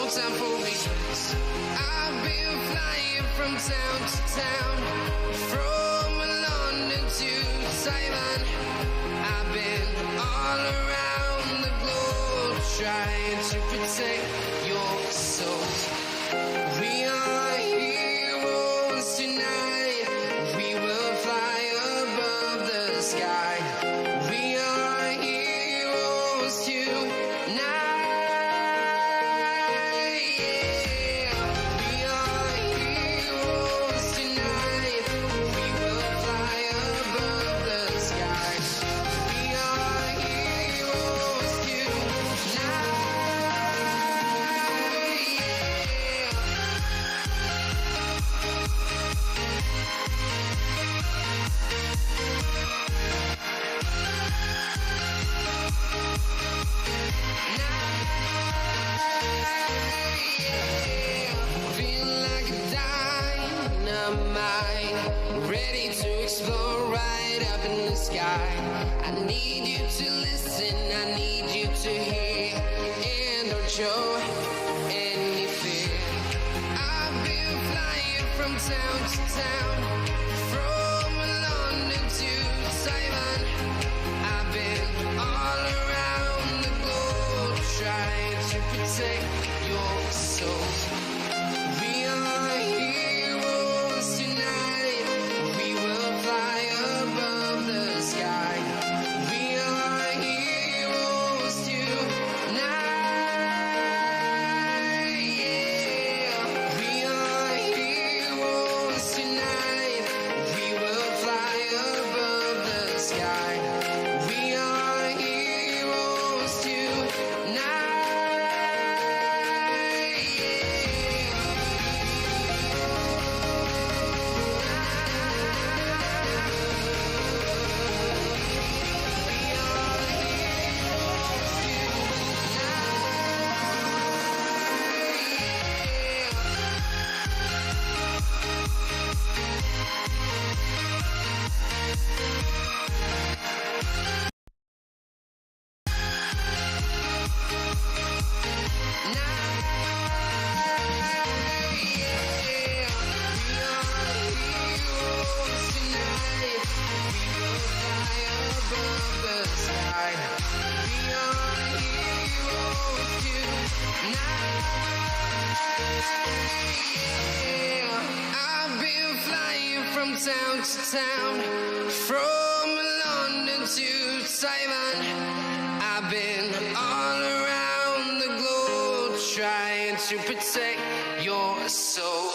time for reasons. I've been flying from town to town, from London to Taiwan. I've been all around the globe trying to protect your soul. We are heroes tonight. We will fly above the sky. We are heroes tonight. Ready to explore right up in the sky. I need you to listen, I need you to hear, and don't show any fear. I've been flying from town to town, from London to Taiwan. I've been all around the globe trying to protect your soul. We are heroes tonight. We will fly above the sky. We are heroes tonight. Yeah. We are heroes tonight. We will fly above the sky. We are heroes tonight. Town to town, from London to Taiwan. I've been all around the globe trying to protect your soul.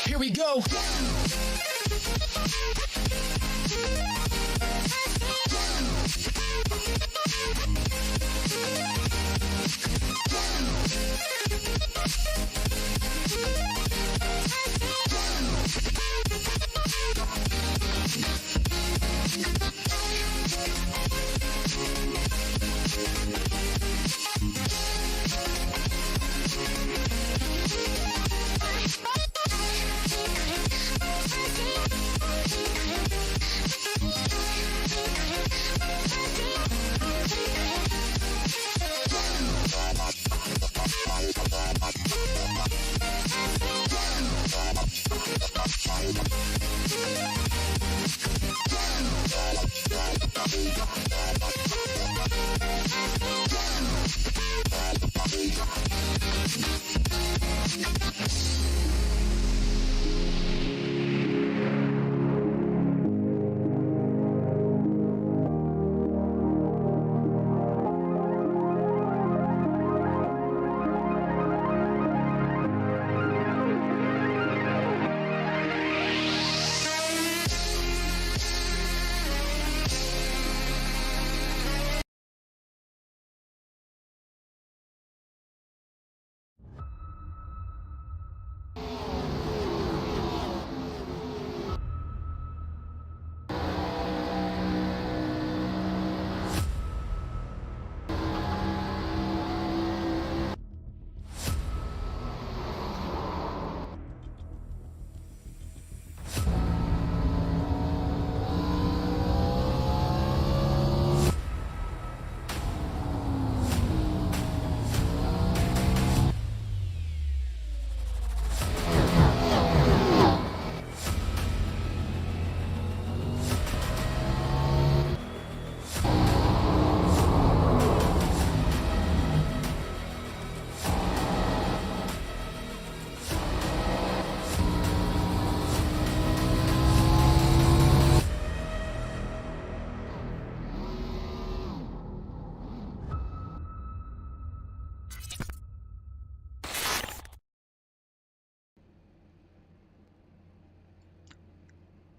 Here we go.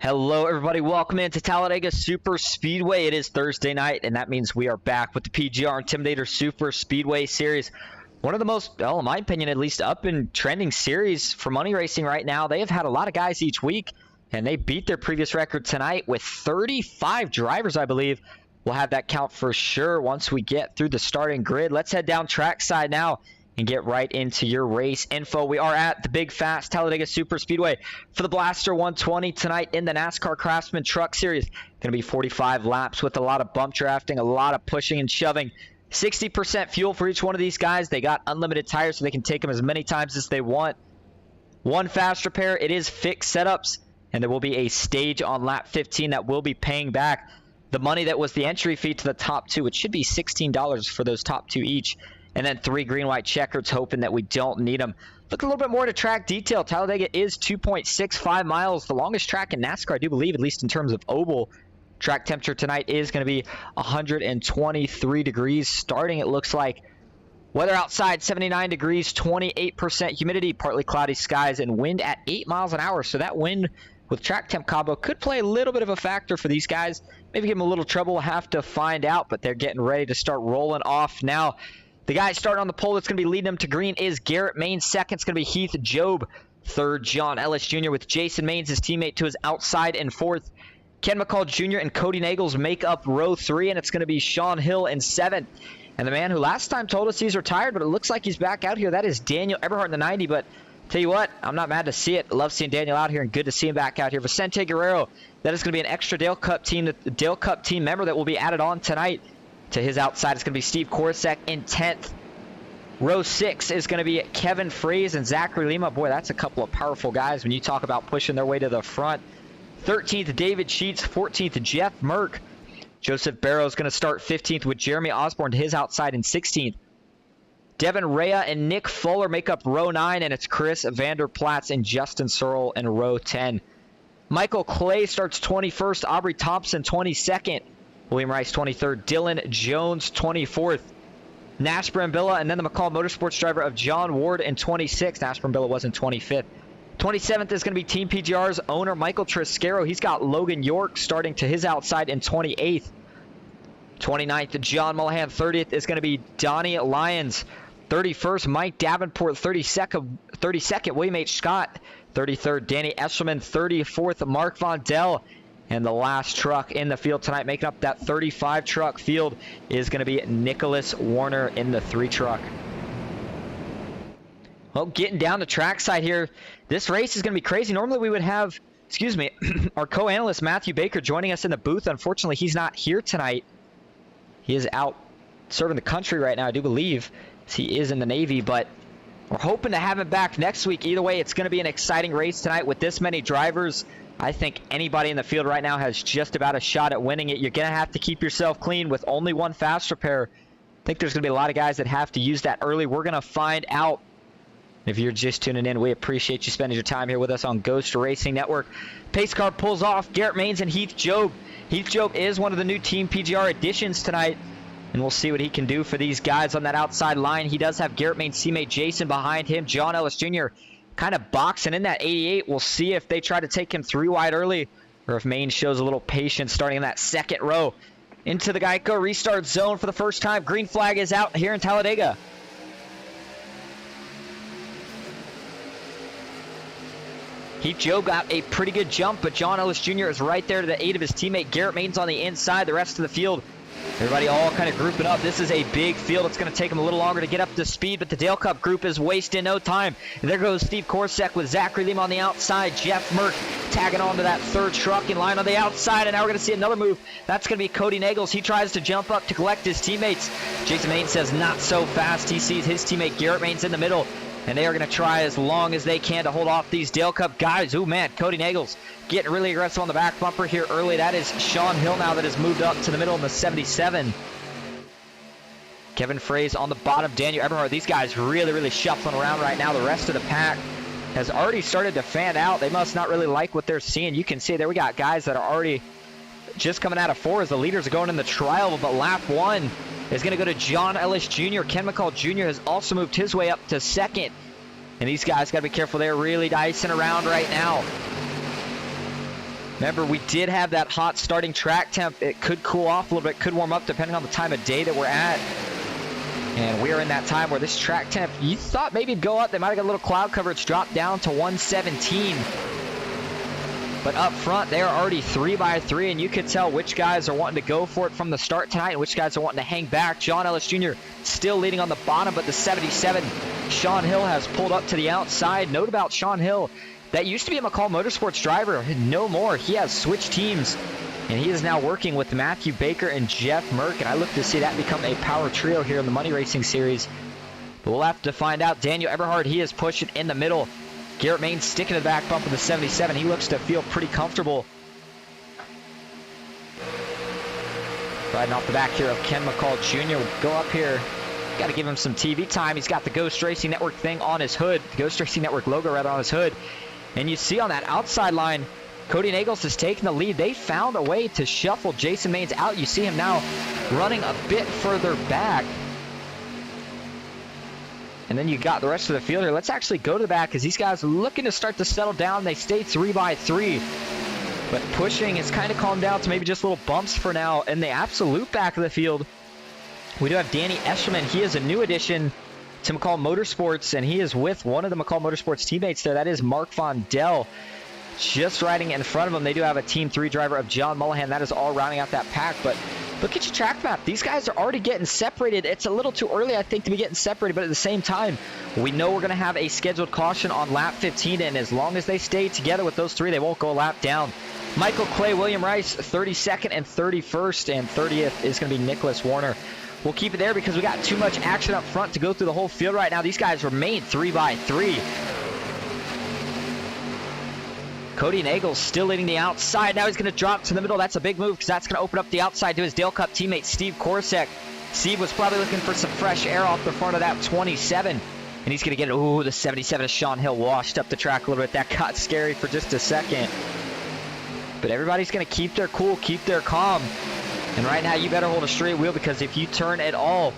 Hello everybody, welcome into Talladega Superspeedway. It is Thursday night, and that means we are back with the PGR Intimidator Superspeedway Series. One of the most, well, in my opinion at least, up and trending series for money racing right now. They have had a lot of guys each week, and they beat their previous record tonight with 35 drivers, I believe. We'll have that count for sure once we get through the starting grid. Let's head down trackside now and get right into your race info. We are at the big fast Talladega Superspeedway for the Blaster 120 tonight in the NASCAR Craftsman Truck Series. Going to be 45 laps with a lot of bump drafting, a lot of pushing and shoving. 60% fuel for each one of these guys. They got unlimited tires so they can take them as many times as they want. One fast repair. It is fixed setups, and there will be a stage on lap 15 that will be paying back the money that was the entry fee to the top two. It should be $16 for those top two each. And then 3 green-white checkers, hoping that we don't need them. Look a little bit more to track detail. Talladega is 2.65 miles, the longest track in NASCAR, I do believe, at least in terms of oval. Track temperature tonight is going to be 123 degrees starting, it looks like. Weather outside, 79 degrees, 28% humidity, partly cloudy skies, and wind at 8 miles an hour. So that wind with track temp combo could play a little bit of a factor for these guys. Maybe give them a little trouble, we'll have to find out, but they're getting ready to start rolling off now. The guy starting on the pole that's going to be leading them to green is Garrett Maines. Second is going to be Heath Job. Third, John Ellis Jr. with Jason Maines, his teammate, to his outside. And fourth, Ken McCall Jr. and Cody Nagels make up row 3, and it's going to be Sean Hill in 7th. And the man who last time told us he's retired, but it looks like he's back out here, that is Daniel Eberhardt in the 90. But tell you what, I'm not mad to see it. I love seeing Daniel out here, and good to see him back out here. Vicente Guerrero, that is going to be an extra Dale Cup team member that will be added on tonight. To his outside, it's going to be Steve Korsak in 10th. Row 6 is going to be Kevin Fraze and Zachary Lima. Boy, that's a couple of powerful guys when you talk about pushing their way to the front. 13th, David Sheets. 14th, Jeff Merck. Joseph Barrow is going to start 15th with Jeremy Osborne to his outside in 16th. Devin Rea and Nick Fuller make up row 9, and it's Chris Vanderplatz and Justin Searle in row 10. Michael Clay starts 21st. Aubrey Thompson 22nd. William Rice 23rd. Dylan Jones 24th. Nash Brambilla, and then the McCall Motorsports driver of John Ward in 26th. Nash Brambilla was in 25th. 27th is going to be Team PGR's owner, Michael Triscaro. He's got Logan York starting to his outside in 28th. 29th, John Mullahan. 30th is going to be Donnie Lyons. 31st, Mike Davenport. 32nd, William H. Scott. 33rd, Danny Esselman. 34th, Mark Vondell. And the last truck in the field tonight, making up that 35-truck field, is going to be Nicholas Warner in the 3 truck. Well, getting down the trackside here, this race is going to be crazy. Normally we would have, our co-analyst Matthew Baker joining us in the booth. Unfortunately, he's not here tonight. He is out serving the country right now, I do believe. He is in the Navy, but we're hoping to have him back next week. Either way, it's going to be an exciting race tonight with this many drivers. I think anybody in the field right now has just about a shot at winning it. You're going to have to keep yourself clean with only one fast repair. I think there's going to be a lot of guys that have to use that early. We're going to find out. If you're just tuning in, we appreciate you spending your time here with us on Ghost Racing Network. Pace car pulls off Garrett Maines and Heath Job. Heath Job is one of the new Team PGR additions tonight, and we'll see what he can do for these guys on that outside line. He does have Garrett Maines' teammate Jason behind him. John Ellis Jr. kind of boxing in that 88. We'll see if they try to take him 3 wide early, or if Maines shows a little patience starting in that second row. Into the Geico restart zone for the first time. Green flag is out here in Talladega. Heath Job got a pretty good jump, but John Ellis Jr. is right there to the aid of his teammate Garrett Maines on the inside. The rest of the field, everybody all kind of grouping up. This is a big field. It's going to take them a little longer to get up to speed, but the Dale Cup group is wasting no time. And there goes Steve Korsak with Zachary Lima on the outside. Jeff Merck tagging onto that 3rd truck in line on the outside, and now we're going to see another move. That's going to be Cody Nagels. He tries to jump up to collect his teammates. Jason Maines says not so fast. He sees his teammate Garrett Maines in the middle, and they are going to try as long as they can to hold off these Dale Cup guys. Oh, man, Cody Nagels getting really aggressive on the back bumper here early. That is Sean Hill now that has moved up to the middle in the 77. Kevin Fraze on the bottom, Daniel Eberhardt. These guys really shuffling around right now. The rest of the pack has already started to fan out. They must not really like what they're seeing. You can see there we got guys that are already just coming out of 4 as the leaders are going in the trial, but lap 1 is going to go to John Ellis Jr. Ken McCall Jr. has also moved his way up to 2nd. And these guys got to be careful. They're really dicing around right now. Remember, we did have that hot starting track temp. It could cool off a little bit, could warm up depending on the time of day that we're at. And we are in that time where this track temp, you thought maybe it'd go up. They might have got a little cloud cover. It's dropped down to 117. But up front, they are already 3x3, and you could tell which guys are wanting to go for it from the start tonight and which guys are wanting to hang back. John Ellis Jr. still leading on the bottom, but the 77, Sean Hill, has pulled up to the outside. Note about Sean Hill, that used to be a McCall Motorsports driver. No more. He has switched teams, and he is now working with Matthew Baker and Jeff Merck, and I look to see that become a power trio here in the Money Racing Series. But we'll have to find out. Daniel Eberhard, he is pushing in the middle. Garrett Main sticking to the back bump of the 77. He looks to feel pretty comfortable. Riding off the back here of Ken McCall Jr. We'll go up here. Got to give him some TV time. He's got the Ghost Racing Network thing on his hood. The Ghost Racing Network logo rather on his hood. And you see on that outside line, Cody Nagels has taken the lead. They found a way to shuffle Jason Maines out. You see him now running a bit further back. And then you got the rest of the field here. Let's actually go to the back because these guys are looking to start to settle down. They stay 3x3. But pushing has kind of calmed down to maybe just little bumps for now. In the absolute back of the field, we do have Danny Escherman. He is a new addition to McCall Motorsports, and he is with one of the McCall Motorsports teammates there. That is Mark Von Dell. Just riding in front of them, they do have a Team 3 driver of John Mullihan. That is all rounding out that pack. But look at your track map. These guys are already getting separated. It's a little too early, I think, to be getting separated. But at the same time, we know we're going to have a scheduled caution on lap 15. And as long as they stay together with those three, they won't go a lap down. Michael Clay, William Rice, 32nd and 31st. And 30th is going to be Nicholas Warner. We'll keep it there because we got too much action up front to go through the whole field right now. These guys remain 3x3. Cody Nagels still leading the outside. Now he's going to drop to the middle. That's a big move because that's going to open up the outside to his Dale Cup teammate, Steve Korsek. Steve was probably looking for some fresh air off the front of that 27. And he's going to get it. Ooh, the 77 of Sean Hill washed up the track a little bit. That got scary for just a second. But everybody's going to keep their cool, keep their calm. And right now, you better hold a straight wheel because if you turn at all,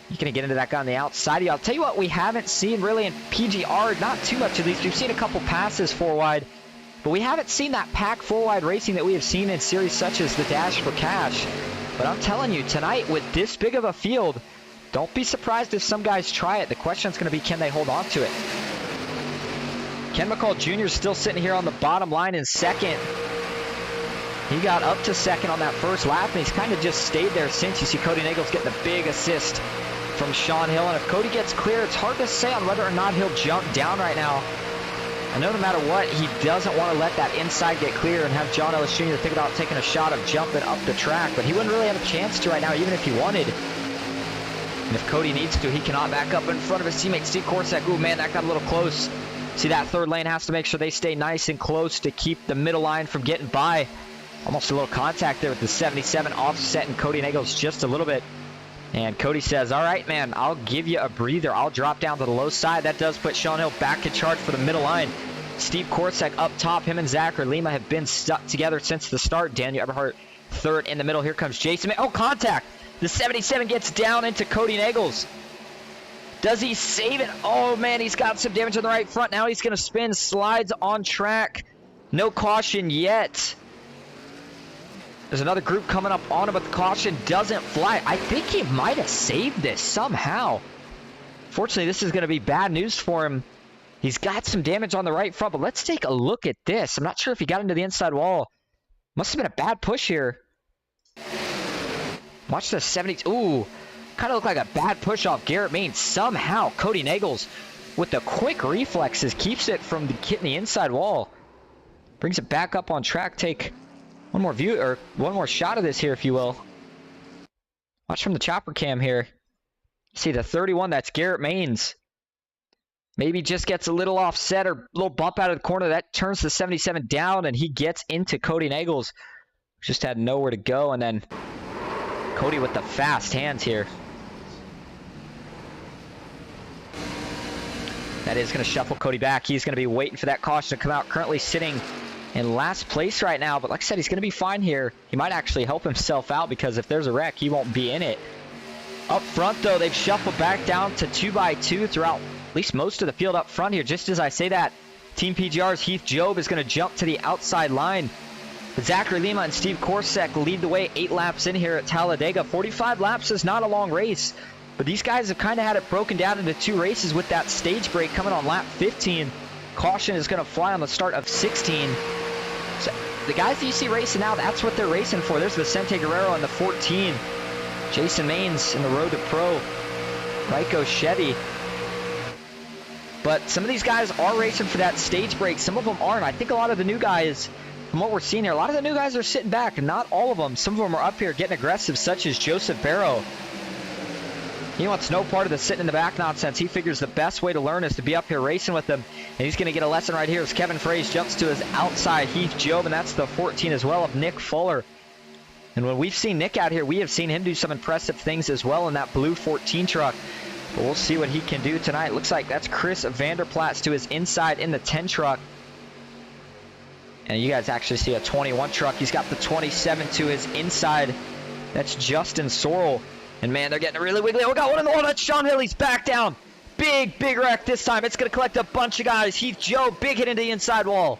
you're going to get into that guy on the outside of you. I'll tell you what we haven't seen really in PGR, not too much at least. We've seen a couple passes four wide, but we haven't seen that pack four wide racing that we have seen in series such as the Dash for Cash. But I'm telling you, tonight with this big of a field, don't be surprised if some guys try it. The question is going to be, can they hold on to it? Ken McCall Jr. is still sitting here on the bottom line in second. He got up to second on that first lap, and he's kind of just stayed there since. You see Cody Nagels getting a big assist from Sean Hill. And if Cody gets clear, it's hard to say on whether or not he'll jump down right now. I know no matter what, he doesn't want to let that inside get clear and have John Ellis Jr. think about taking a shot of jumping up the track. But he wouldn't really have a chance to right now, even if he wanted. And if Cody needs to, he cannot back up in front of his teammate, Steve Korsek. Ooh, man, that got a little close. See, that third lane has to make sure they stay nice and close to keep the middle line from getting by. Almost a little contact there with the 77 offsetting Cody Nagels just a little bit. And Cody says, all right, man, I'll give you a breather. I'll drop down to the low side. That does put Sean Hill back in charge for the middle line. Steve Korsek up top. Him and Zachary Lima have been stuck together since the start. Daniel Eberhardt third in the middle. Here comes Jason. Oh, contact. The 77 gets down into Cody Nagels. Does he save it? Oh, man, he's got some damage on the right front. Now he's going to spin, slides on track. No caution yet. There's another group coming up on him, but the caution doesn't fly. I think he might have saved this somehow. Fortunately, this is going to be bad news for him. He's got some damage on the right front, but let's take a look at this. I'm not sure if he got into the inside wall. Must have been a bad push here. Watch the 70. Ooh, kind of looked like a bad push off Garrett Main. Somehow, Cody Nagels, with the quick reflexes, keeps it from hitting the inside wall. Brings it back up on track. Take one more view, or one more shot of this here, if you will. Watch from the chopper cam here. See the 31, that's Garrett Mains. Maybe just gets a little offset or a little bump out of the corner. That turns the 77 down, and he gets into Cody Nagels. Just had nowhere to go, and then Cody with the fast hands here. That is going to shuffle Cody back. He's going to be waiting for that caution to come out. Currently sitting in last place right now, but like I said, he's going to be fine here. He might actually help himself out because if there's a wreck, he won't be in it. Up front, though, they've shuffled back down to 2x2 throughout at least most of the field up front here. Just as I say that, Team PGR's Heath Job is going to jump to the outside line. Zachary Lima and Steve Korsek lead the way 8 laps in here at Talladega. 45 laps is not a long race, but these guys have kind of had it broken down into 2 races with that stage break coming on lap 15. Caution is going to fly on the start of 16. So the guys that you see racing now, that's what they're racing for. There's Vicente Guerrero in the 14. Jason Maines in the Road to Pro. Raiko Chevy. But some of these guys are racing for that stage break. Some of them aren't. I think a lot of the new guys, from what we're seeing here, a lot of the new guys are sitting back, and not all of them. Some of them are up here getting aggressive, such as Joseph Barrow. He wants no part of the sitting in the back nonsense. He figures the best way to learn is to be up here racing with them. And he's going to get a lesson right here as Kevin Fraze jumps to his outside. Heath Job, and that's the 14 as well of Nick Fuller. And when we've seen Nick out here, we have seen him do some impressive things as well in that blue 14 truck. But we'll see what he can do tonight. Looks like that's Chris Vanderplatz to his inside in the 10 truck. And you guys actually see a 21 truck. He's got the 27 to his inside. That's Justin Sorrell. And man, they're getting really wiggly. We got one in the wall. That's Sean Hill. He's back down. Big wreck this time. It's going to collect a bunch of guys. Heath Joe, big hit into the inside wall.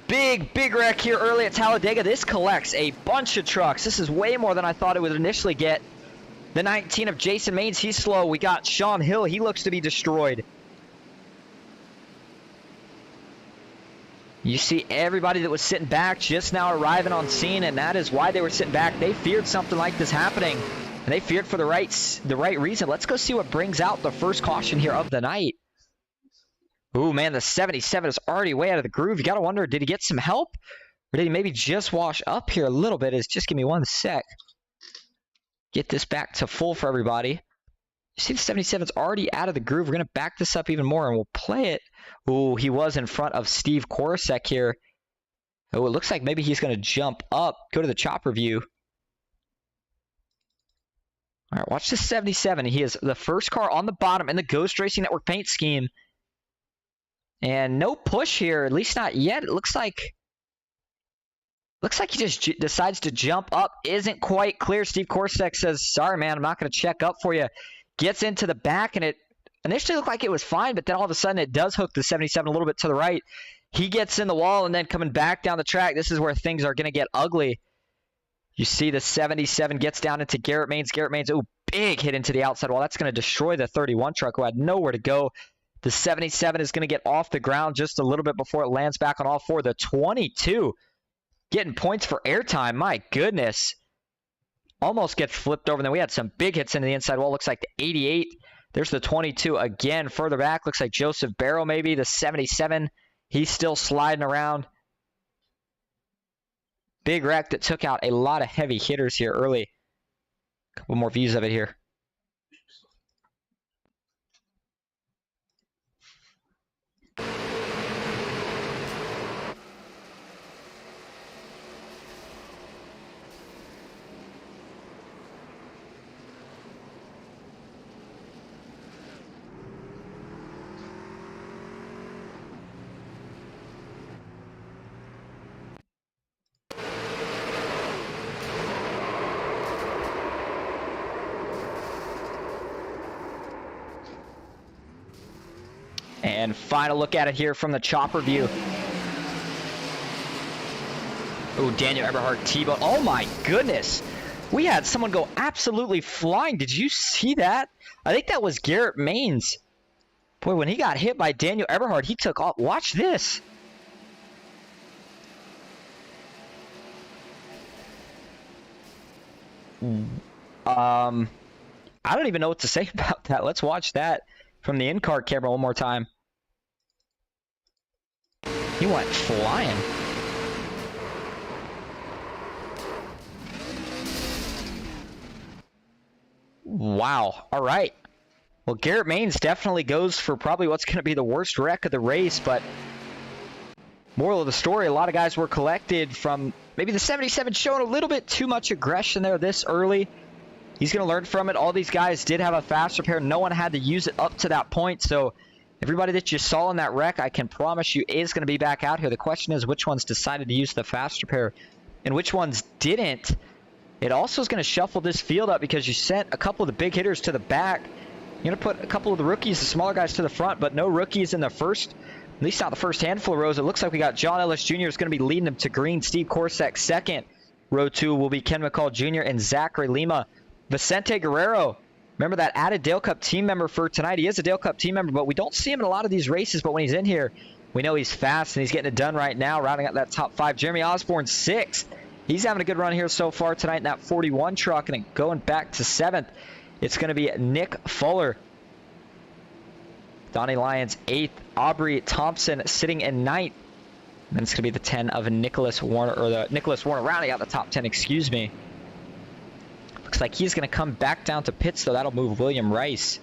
Big wreck here early at Talladega. This collects a bunch of trucks. This is way more than I thought it would initially get. The 19 of Jason Maines, he's slow. We got Sean Hill. He looks to be destroyed. You see everybody that was sitting back just now arriving on scene, and that is why they were sitting back. They feared something like this happening, and they feared for the right reason. Let's go see what brings out the first caution here of the night. Ooh, man, the 77 is already way out of the groove. You got to wonder, did he get some help? Or did he maybe just wash up here a little bit? Just give me one sec. Get this back to full for everybody. You see the 77's already out of the groove. We're going to back this up even more, and we'll play it. Ooh, he was in front of Steve Korsek here. Oh, it looks like maybe he's going to jump up. Go to the chopper view. All right, watch the 77. He is the first car on the bottom in the Ghost Racing Network paint scheme. And no push here, at least not yet. It looks like he just decides to jump up. Isn't quite clear. Steve Korsek says, sorry, man, I'm not going to check up for you. Gets into the back, and it initially looked like it was fine, but then all of a sudden it does hook the 77 a little bit to the right. He gets in the wall, and then coming back down the track, this is where things are going to get ugly. You see the 77 gets down into Garrett Maines. Garrett Maines, ooh, big hit into the outside wall. That's going to destroy the 31 truck, who had nowhere to go. The 77 is going to get off the ground just a little bit before it lands back on all four. The 22 getting points for airtime. My goodness. Almost gets flipped over. And then we had some big hits into the inside wall. Looks like the 88. There's the 22 again further back. Looks like Joseph Barrow maybe. The 77. He's still sliding around. Big wreck that took out a lot of heavy hitters here early. Couple more views of it here. And final look at it here from the chopper view. Oh, Daniel Eberhard T-Bone. Oh my goodness. We had someone go absolutely flying. Did you see that? I think that was Garrett Maines. Boy, when he got hit by Daniel Eberhard, he took off. Watch this. I don't even know what to say about that. Let's watch that from the in-car camera one more time. He went flying. Wow. All right. Well, Garrett Maines definitely goes for probably what's going to be the worst wreck of the race, but moral of the story, a lot of guys were collected from maybe the 77 showing a little bit too much aggression there this early. He's going to learn from it. All these guys did have a fast repair. No one had to use it up to that point, so everybody that you saw in that wreck, I can promise you, is going to be back out here. The question is which ones decided to use the fast repair and which ones didn't. It also is going to shuffle this field up because you sent a couple of the big hitters to the back. You're going to put a couple of the rookies, the smaller guys, to the front, but no rookies in the first At least not the first handful of rows. It looks like we got John Ellis Jr. is going to be leading them to green. Steve Korsak second. Row 2 will be Ken McCall Jr. and Zachary Lima. Vicente Guerrero, remember that added Dale Cup team member for tonight. He is a Dale Cup team member, but we don't see him in a lot of these races. But when he's in here, we know he's fast and he's getting it done right now, rounding out that top 5. Jeremy Osborne, 6th. He's having a good run here so far tonight in that 41 truck, and then going back to 7th, it's going to be Nick Fuller. Donnie Lyons, 8th. Aubrey Thompson sitting in 9th. And then it's going to be the 10 of Nicholas Warner, or the Nicholas Warner rounding out the top 10, excuse me. Looks like he's going to come back down to pits, so that'll move William Rice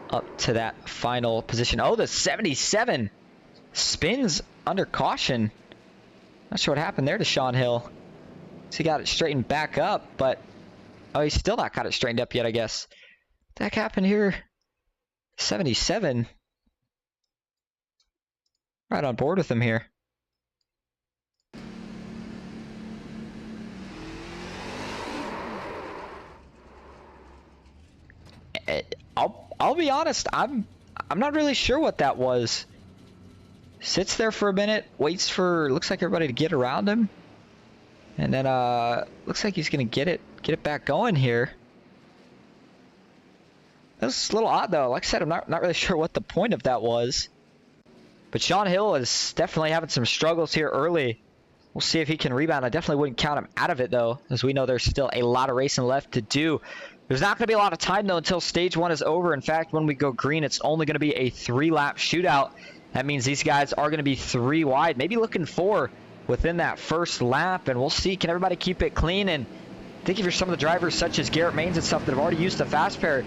up to that final position. Oh, the 77 spins under caution. Not sure what happened there to Sean Hill. So he got it straightened back up, but oh, he's still not got it straightened up yet, I guess. What the heck happened here? 77. Right on board with him here. I'll be honest, I'm not really sure what that was. Sits there for a minute, waits for, looks like everybody to get around him. And then looks like he's gonna get it back going here. That's a little odd though. Like I said, I'm not really sure what the point of that was. But Sean Hill is definitely having some struggles here early. We'll see if he can rebound. I definitely wouldn't count him out of it though, as we know there's still a lot of racing left to do. There's not going to be a lot of time though until stage 1 is over. In fact, when we go green, it's only going to be a 3-lap shootout. That means these guys are going to be 3 wide, maybe looking 4 within that first lap. And we'll see, can everybody keep it clean? And I think if you're some of the drivers such as Garrett Maines and stuff that have already used the fast pair,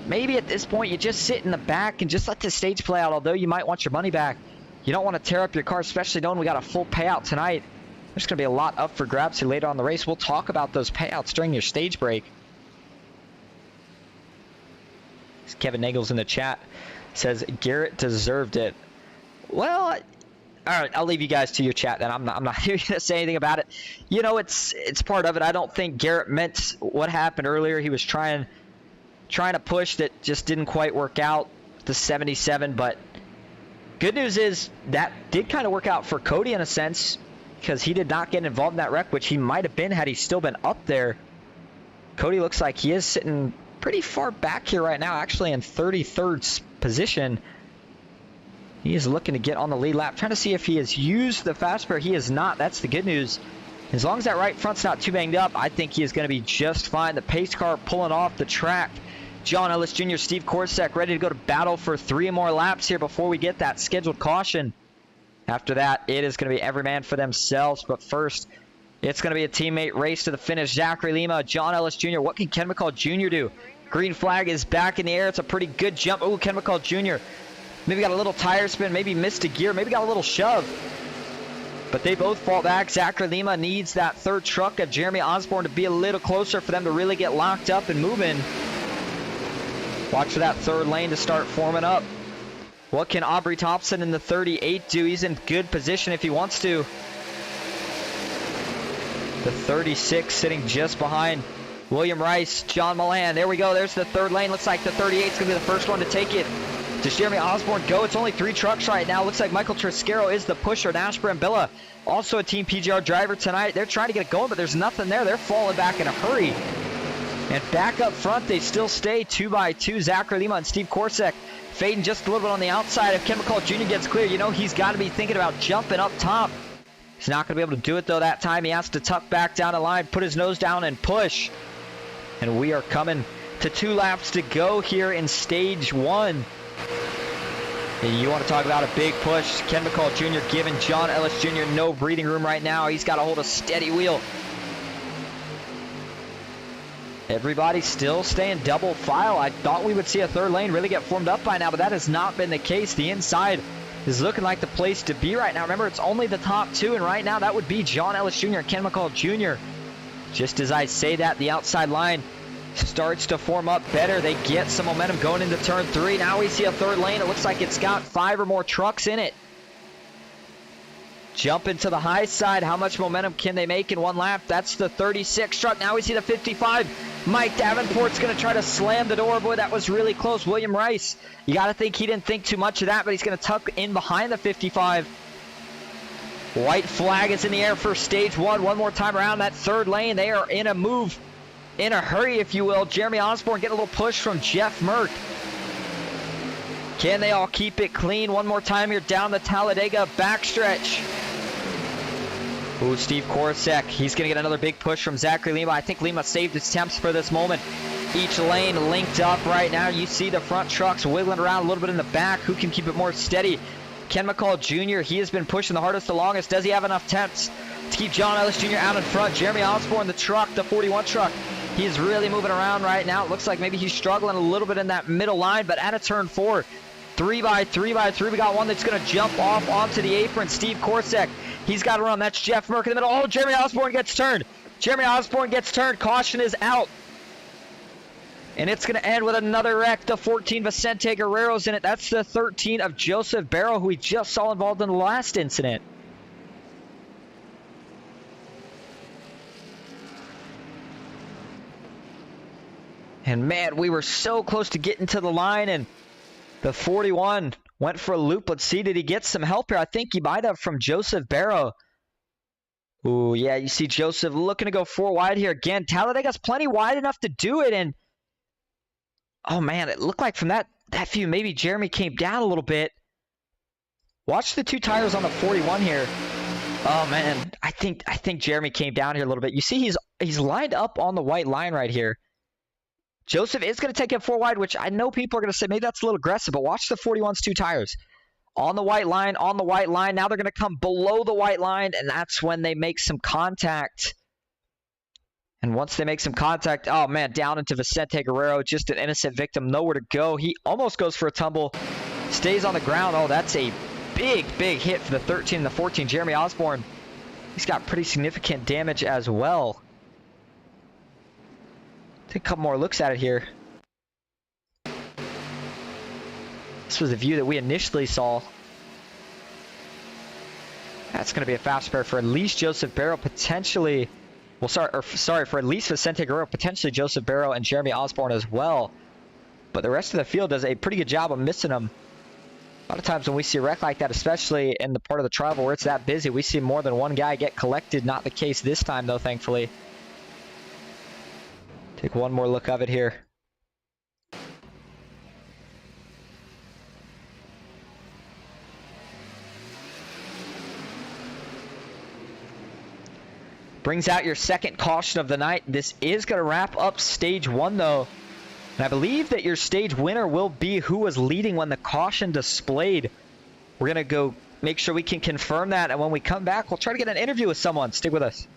maybe at this point you just sit in the back and just let the stage play out. Although you might want your money back, you don't want to tear up your car, especially knowing we got a full payout tonight. There's going to be a lot up for grabs here later on in the race. We'll talk about those payouts during your stage break. Kevin Nagels in the chat says Garrett deserved it. Well, all right, I'll leave you guys to your chat then. I'm not here to say anything about it. You know, it's part of it. I don't think Garrett meant what happened earlier. He was trying to push that just didn't quite work out, the 77. But good news is that did kind of work out for Cody in a sense, because he did not get involved in that wreck, which he might have been had he still been up there. Cody looks like he is sitting pretty far back here right now, actually in 33rd position. He is looking to get on the lead lap, trying to see if he has used the fast pair. He has not. That's the good news. As long as that right front's not too banged up, I think he is going to be just fine. The pace car pulling off the track. John Ellis Jr., Steve Korsak ready to go to battle for 3 more laps here before we get that scheduled caution. After that, it is going to be every man for themselves. But first, it's going to be a teammate race to the finish. Zachary Lima, John Ellis Jr. What can Ken McCall Jr. do? Green flag is back in the air. It's a pretty good jump. Oh, Ken McCall Jr. maybe got a little tire spin, maybe missed a gear, maybe got a little shove. But they both fall back. Zachary Lima needs that 3rd truck of Jeremy Osborne to be a little closer for them to really get locked up and moving. Watch for that 3rd lane to start forming up. What can Aubrey Thompson in the 38 do? He's in good position if he wants to. The 36 sitting just behind William Rice, John Milan. There we go. There's the 3rd lane. Looks like the 38 is going to be the first one to take it. Does Jeremy Osborne go? It's only 3 trucks right now. Looks like Michael Triscaro is the pusher. Nash Brambilla, also a Team PGR driver tonight. They're trying to get it going, but there's nothing there. They're falling back in a hurry. And back up front, they still stay 2 by 2. Zachary Lima and Steve Korsak fading just a little bit on the outside. If Ken McCall Jr. gets clear, you know he's got to be thinking about jumping up top. He's not going to be able to do it, though, that time. He has to tuck back down the line, put his nose down, and push. And we are coming to 2 laps to go here in stage 1. And you want to talk about a big push. Ken McCall Jr. giving John Ellis Jr. no breathing room right now. He's got to hold a steady wheel. Everybody still staying double file. I thought we would see a 3rd lane really get formed up by now, but that has not been the case. The inside is looking like the place to be right now. Remember, it's only the top 2, and right now that would be John Ellis Jr. and Ken McCall Jr. Just as I say that, the outside line starts to form up better. They get some momentum going into turn 3. Now we see a 3rd lane. It looks like it's got 5 or more trucks in it. Jump into the high side. How much momentum can they make in one lap? That's the 36 truck. Now we see the 55. Mike Davenport's going to try to slam the door. Boy, that was really close. William Rice, you got to think he didn't think too much of that, but he's going to tuck in behind the 55. White flag is in the air for stage one. One more time around that third lane. They are in a move, in a hurry, if you will. Jeremy Osborne getting a little push from Jeff Merck. Can they all keep it clean? One more time here down the Talladega backstretch. Ooh, Steve Korosek, he's going to get another big push from Zachary Lima. I think Lima saved his temps for this moment. Each lane linked up right now. You see the front trucks wiggling around a little bit in the back. Who can keep it more steady? Ken McCall Jr., he has been pushing the hardest, the longest. Does he have enough temps to keep John Ellis Jr. out in front? Jeremy Osborne, the truck, the 41 truck, he's really moving around right now. It looks like maybe he's struggling a little bit in that middle line, but at a turn 4, 3x3, we got one that's going to jump off onto the apron. Steve Korosek, he's got to run. That's Jeff Merck in the middle. Oh, Jeremy Osborne gets turned. Jeremy Osborne gets turned. Caution is out. And it's going to end with another wreck. The 14, Vicente Guerrero's in it. That's the 13 of Joseph Barrow, who we just saw involved in the last incident. And man, we were so close to getting to the line, and the 41 went for a loop. Let's see, did he get some help here? I think he might have from Joseph Barrow. Ooh, yeah, you see Joseph looking to go 4 wide here. Again, Talladega's plenty wide enough to do it, and oh man, it looked like from that view, maybe Jeremy came down a little bit. Watch the 2 tires on the 41 here. Oh man, I think Jeremy came down here a little bit. You see he's lined up on the white line right here. Joseph is going to take it 4 wide, which I know people are going to say maybe that's a little aggressive, but watch the 41's 2 tires. On the white line, on the white line. Now they're going to come below the white line, and that's when they make some contact. And once they make some contact, oh man, down into Vicente Guerrero, just an innocent victim, nowhere to go. He almost goes for a tumble, stays on the ground. Oh, that's a big hit for the 13 and the 14. Jeremy Osborne, he's got pretty significant damage as well. Take a couple more looks at it here. This was the view that we initially saw. That's going to be a fast spare for at least Joseph Barrow, potentially. Well, sorry, for at least Vicente Guerrero, potentially Joseph Barrow and Jeremy Osborne as well. But the rest of the field does a pretty good job of missing them. A lot of times when we see a wreck like that, especially in the part of the travel where it's that busy, we see more than one guy get collected. Not the case this time, though, thankfully. Take one more look of it here. Brings out your second caution of the night. This is going to wrap up stage 1, though. And I believe that your stage winner will be who was leading when the caution displayed. We're going to go make sure we can confirm that. And when we come back, we'll try to get an interview with someone. Stick with us.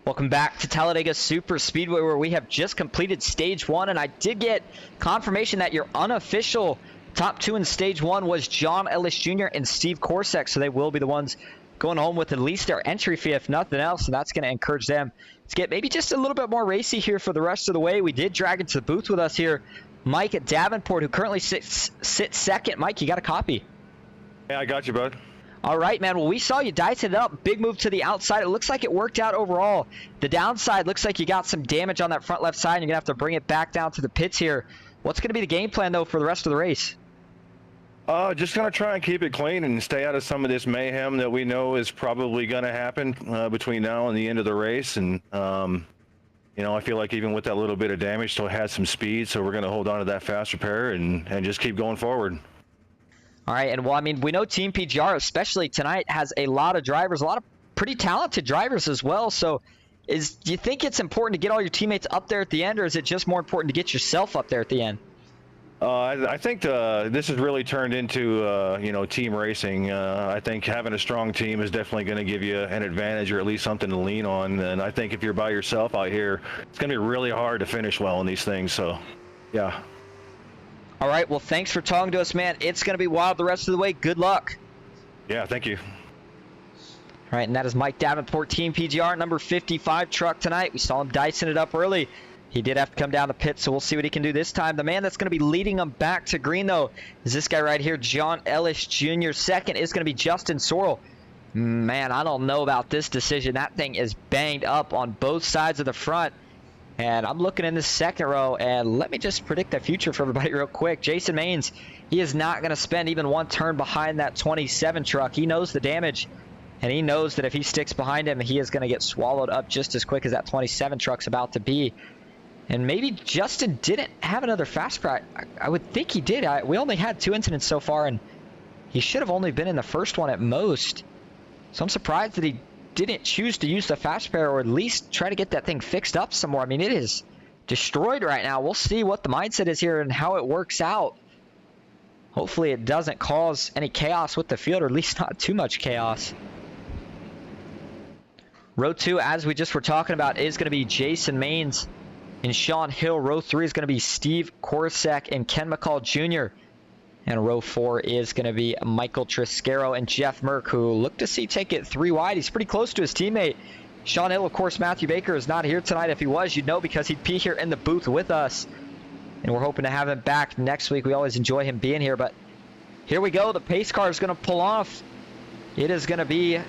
Welcome back to Talladega Superspeedway, where we have just completed stage 1, and I did get confirmation that your unofficial top 2 in stage 1 was John Ellis Jr. and Steve Korosek, so they will be the ones going home with at least their entry fee, if nothing else, and that's going to encourage them to get maybe just a little bit more racy here for the rest of the way. We did drag into the booth with us here Mike Davenport, who currently sits second. Mike, you got a copy? Hey, I got you, bud. All right, man. Well, we saw you dice it up. Big move to the outside. It looks like it worked out overall. The downside looks like you got some damage on that front left side, and you're going to have to bring it back down to the pits here. What's going to be the game plan, though, for the rest of the race? Just going to try and keep it clean and stay out of some of this mayhem that we know is probably going to happen between now and the end of the race. And, you know, I feel like even with that little bit of damage, still had some speed. So we're going to hold on to that fast repair and just keep going forward. All right, and well, I mean, we know Team PGR, especially tonight, has a lot of drivers, a lot of pretty talented drivers as well. So do you think it's important to get all your teammates up there at the end, or is it just more important to get yourself up there at the end? I think this has really turned into, you know, team racing. I think having a strong team is definitely going to give you an advantage or at least something to lean on. And I think if you're by yourself out here, it's going to be really hard to finish well in these things. So, yeah. All right, well, thanks for talking to us, man. It's going to be wild the rest of the way. Good luck. Yeah, thank you. All right, and that is Mike Davenport, Team PGR, number 55 truck tonight. We saw him dicing it up early. He did have to come down the pit, so we'll see what he can do this time. The man that's going to be leading him back to green, though, is this guy right here, John Ellis Jr. Second is going to be Justin Sorrell. Man, I don't know about this decision. That thing is banged up on both sides of the front. And I'm looking in the second row, and let me just predict the future for everybody real quick. Jason Maines, he is not going to spend even one turn behind that 27 truck. He knows the damage, and he knows that if he sticks behind him, he is going to get swallowed up just as quick as that 27 truck's about to be. And maybe Justin didn't have another fast track. I would think he did. We only had 2 incidents so far, and he should have only been in the first one at most. So I'm surprised that he didn't choose to use the fast repair, or at least try to get that thing fixed up some more. I mean, it is destroyed right now. We'll see what the mindset is here and how it works out. Hopefully it doesn't cause any chaos with the field, or at least not too much chaos. Row 2, as we just were talking about, is going to be Jason Maines and Sean Hill. Row 3 is going to be Steve Korsek and Ken McCall Jr. And row 4 is going to be Michael Triscaro and Jeff Merck, who look to see take it 3 wide. He's pretty close to his teammate. Sean Hill, of course, Matthew Baker is not here tonight. If he was, you'd know, because he'd be here in the booth with us. And we're hoping to have him back next week. We always enjoy him being here. But here we go. The pace car is going to pull off. It is going to be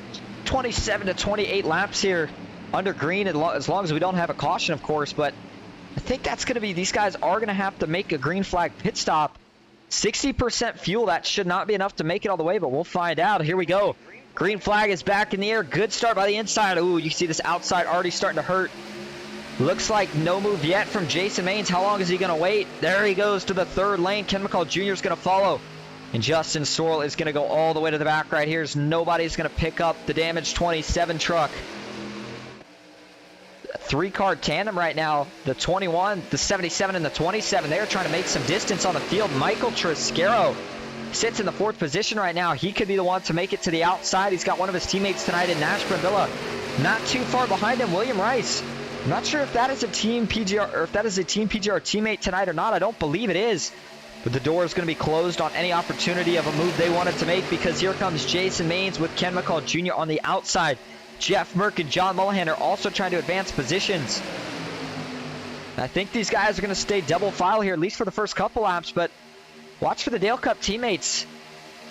27 to 28 laps here under green, as long as we don't have a caution, of course. But I think that's going to be, these guys are going to have to make a green flag pit stop. 60% fuel, that should not be enough to make it all the way, but we'll find out. Here we go. Green flag is back in the air. Good start by the inside. Ooh, you see this outside already starting to hurt. Looks like no move yet from Jason Maines. How long is he going to wait? There he goes to the third lane. Ken McCall Jr. is going to follow. And Justin Sorrell is going to go all the way to the back right here, as nobody's going to pick up the damaged 27 truck. 3-car tandem right now, the 21, the 77, and the 27. They're trying to make some distance on the field. Michael Triscaro sits in the 4th position right now. He could be the one to make it to the outside. He's got one of his teammates tonight in Nash Villa. Not too far behind him, William Rice. I'm not sure if that is a Team PGR, or if that is a Team PGR teammate tonight or not. I don't believe it is. But the door is going to be closed on any opportunity of a move they wanted to make, because here comes Jason Maines with Ken McCall Jr. on the outside. Jeff Merck and John Mullihan are also trying to advance positions. I think these guys are going to stay double file here, at least for the first couple laps, but watch for the Dale Cup teammates.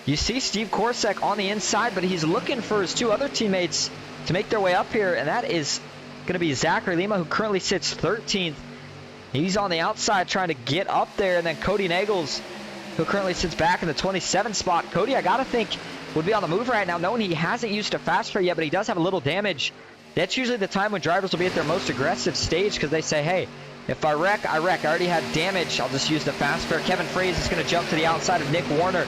You see Steve Korsek on the inside, but he's looking for his 2 other teammates to make their way up here, and that is going to be Zachary Lima, who currently sits 13th. He's on the outside trying to get up there, and then Cody Nagels, who currently sits back in the 27 spot. Cody, I got to think, would be on the move right now, knowing he hasn't used a fast spare yet, but he does have a little damage. That's usually the time when drivers will be at their most aggressive stage, because they say, hey, if I wreck, I wreck. I already had damage. I'll just use the fast spare. Kevin Fraze is going to jump to the outside of Nick Warner.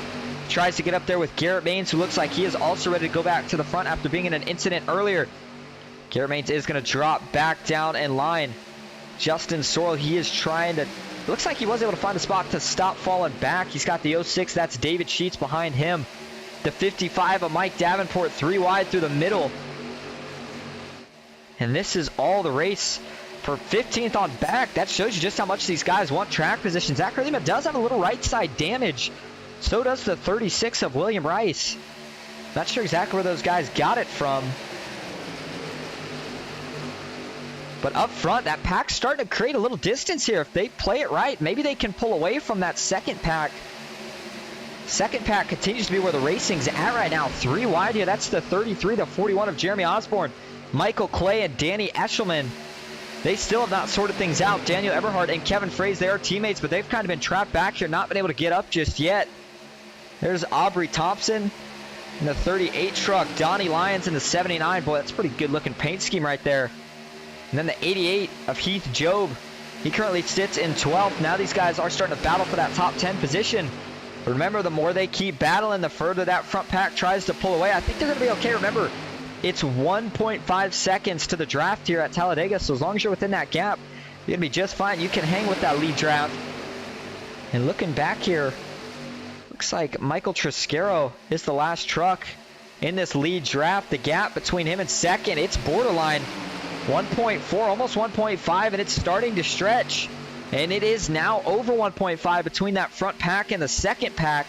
Tries to get up there with Garrett Maines, who looks like he is also ready to go back to the front after being in an incident earlier. Garrett Maines is going to drop back down in line. Justin Sorrell, he is trying to, looks like he was able to find a spot to stop falling back. He's got the 06, that's David Sheets behind him. The 55 of Mike Davenport, 3 wide through the middle. And this is all the race for 15th on back. That shows you just how much these guys want track position. Zachary Lima does have a little right side damage. So does the 36 of William Rice. Not sure exactly where those guys got it from. But up front, that pack's starting to create a little distance here. If they play it right, maybe they can pull away from that second pack. Second pack continues to be where the racing's at right now. 3 wide here. That's the 33, the 41 of Jeremy Osborne. Michael Clay and Danny Eshelman. They still have not sorted things out. Daniel Eberhardt and Kevin Fraze, they are teammates, but they've kind of been trapped back here, not been able to get up just yet. There's Aubrey Thompson in the 38 truck. Donnie Lyons in the 79. Boy, that's a pretty good looking paint scheme right there. And then the 88 of Heath Job. He currently sits in 12th. Now these guys are starting to battle for that top 10 position. Remember, the more they keep battling, the further that front pack tries to pull away. I think they're going to be okay. Remember, it's 1.5 seconds to the draft here at Talladega, so as long as you're within that gap, you're going to be just fine. You can hang with that lead draft. And looking back here, looks like Michael Triscaro is the last truck in this lead draft. The gap between him and second, it's borderline 1.4, almost 1.5, and it's starting to stretch. And it is now over 1.5 between that front pack and the second pack.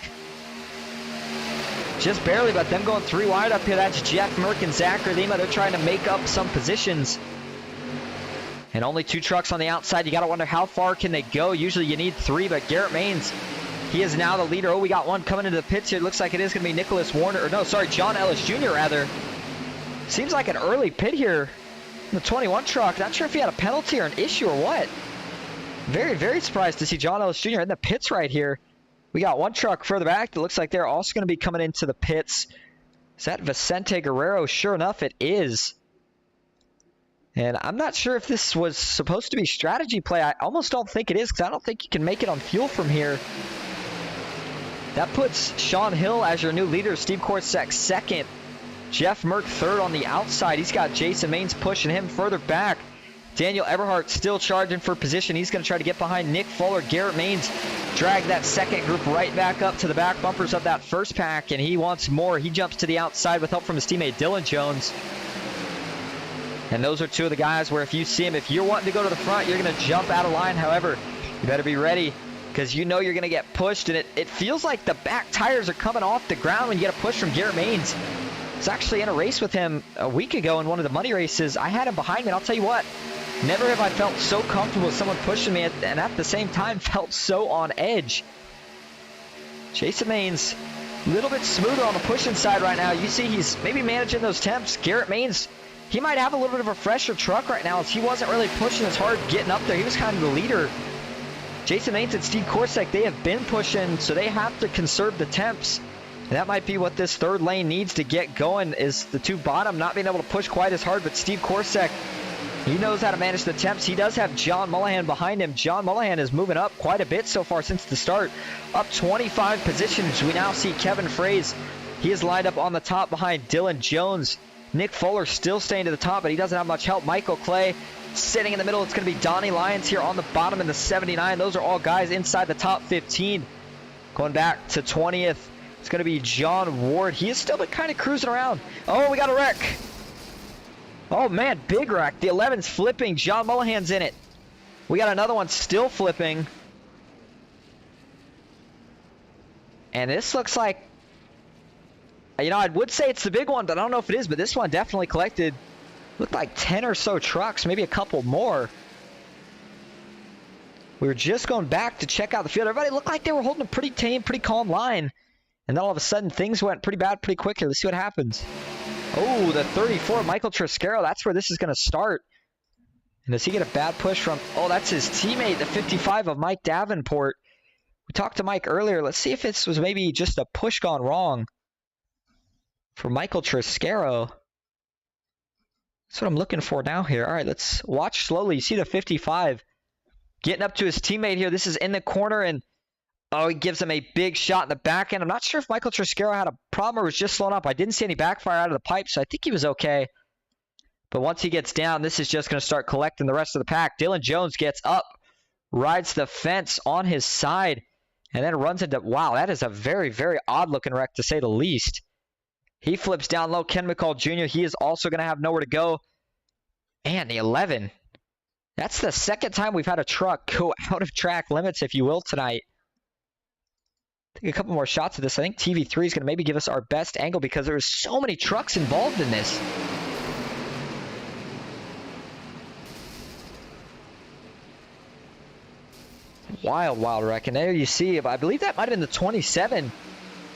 Just barely, but them going 3 wide up here. That's Jeff Merck and Zachary Lima. They're trying to make up some positions. And only 2 trucks on the outside. You got to wonder how far can they go. Usually you need 3, but Garrett Maines, he is now the leader. Oh, we got one coming into the pits here. It looks like it is going to be Nicholas Warner. Or no, sorry, John Ellis Jr. rather. Seems like an early pit here in the 21 truck. Not sure if he had a penalty or an issue or what. Very, very surprised to see John Ellis Jr. in the pits right here. We got one truck further back. It looks like they're also going to be coming into the pits. Is that Vicente Guerrero? Sure enough, it is. And I'm not sure if this was supposed to be strategy play. I almost don't think it is, because I don't think you can make it on fuel from here. That puts Sean Hill as your new leader. Steve Korsak second. Jeff Merck third on the outside. He's got Jason Maines pushing him further back. Daniel Eberhardt still charging for position. He's going to try to get behind Nick Fuller. Garrett Maines dragged that second group right back up to the back bumpers of that first pack, and he wants more. He jumps to the outside with help from his teammate Dylan Jones. And those are 2 of the guys where if you see him, if you're wanting to go to the front, you're going to jump out of line. However, you better be ready, because you know you're going to get pushed, and it feels like the back tires are coming off the ground when you get a push from Garrett Maines. I was actually in a race with him a week ago in one of the money races. I had him behind me, and I'll tell you what, never have I felt so comfortable with someone pushing me and at the same time felt so on edge. Jason Maines, a little bit smoother on the pushing side right now. You see he's maybe managing those temps. Garrett Maines, he might have a little bit of a fresher truck right now, as he wasn't really pushing as hard getting up there. He was kind of the leader. Jason Maines and Steve Korsak, they have been pushing, so they have to conserve the temps. And that might be what this third lane needs to get going, is the 2 bottom not being able to push quite as hard. But Steve Korsak, he knows how to manage the temps. He does have John Mullahan behind him. John Mullahan is moving up quite a bit so far since the start. Up 25 positions. We now see Kevin Fraze. He is lined up on the top behind Dylan Jones. Nick Fuller still staying to the top, but he doesn't have much help. Michael Clay sitting in the middle. It's going to be Donnie Lyons here on the bottom in the 79. Those are all guys inside the top 15. Going back to 20th, it's going to be John Ward. He has still been kind of cruising around. Oh, we got a wreck. Oh, man, big wreck. The 11's flipping. John Mullahan's in it. We got another one still flipping. And this looks like, you know, I would say it's the big one, but I don't know if it is. But this one definitely collected, looked like 10 or so trucks, maybe a couple more. We were just going back to check out the field. Everybody looked like they were holding a pretty tame, pretty calm line. And then all of a sudden, things went pretty bad pretty quick here. Let's see what happens. Oh, the 34, Michael Triscaro. That's where this is going to start. And does he get a bad push from... Oh, that's his teammate, the 55 of Mike Davenport. We talked to Mike earlier. Let's see if this was maybe just a push gone wrong for Michael Triscaro. That's what I'm looking for now here. All right, let's watch slowly. You see the 55 getting up to his teammate here. This is in the corner, and oh, he gives him a big shot in the back end. I'm not sure if Michael Triscaro had a problem or was just slowing up. I didn't see any backfire out of the pipe, so I think he was okay. But once he gets down, this is just going to start collecting the rest of the pack. Dylan Jones gets up, rides the fence on his side, and then runs into... Wow, that is a very, very odd-looking wreck, to say the least. He flips down low. Ken McCall Jr., he is also going to have nowhere to go. And the 11. That's the second time we've had a truck go out of track limits, if you will, tonight. Take a couple more shots of this. I think TV3 is going to maybe give us our best angle because there's so many trucks involved in this. Wild, wild wreck. And there you see, I believe that might have been the 27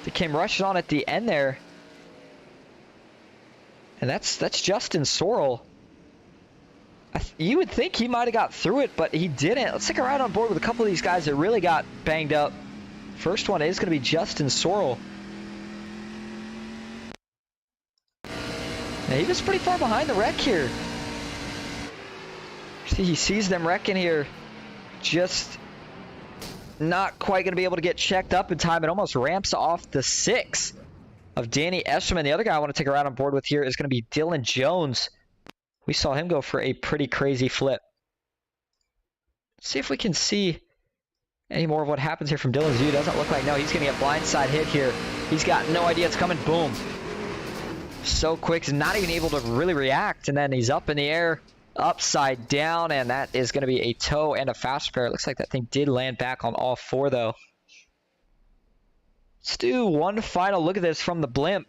They came rushing on at the end there. And that's Justin Sorrell. You would think he might have got through it, but he didn't. Let's take a ride on board with a couple of these guys that really got banged up. First one is going to be Justin Sorrell. Now, he was pretty far behind the wreck here. See, he sees them wrecking here. Just not quite going to be able to get checked up in time. It almost ramps off the 6 of Danny Esterman. The other guy I want to take a ride on board with here is going to be Dylan Jones. We saw him go for a pretty crazy flip. Let's see if we can see any more of what happens here from Dylan's view. Doesn't look like, no, he's going to get blindside hit here. He's got no idea it's coming. Boom. So quick, he's not even able to really react. And then he's up in the air, upside down, and that is going to be a tow and a fast repair. It looks like that thing did land back on all 4, though. Let's do one final look at this from the blimp.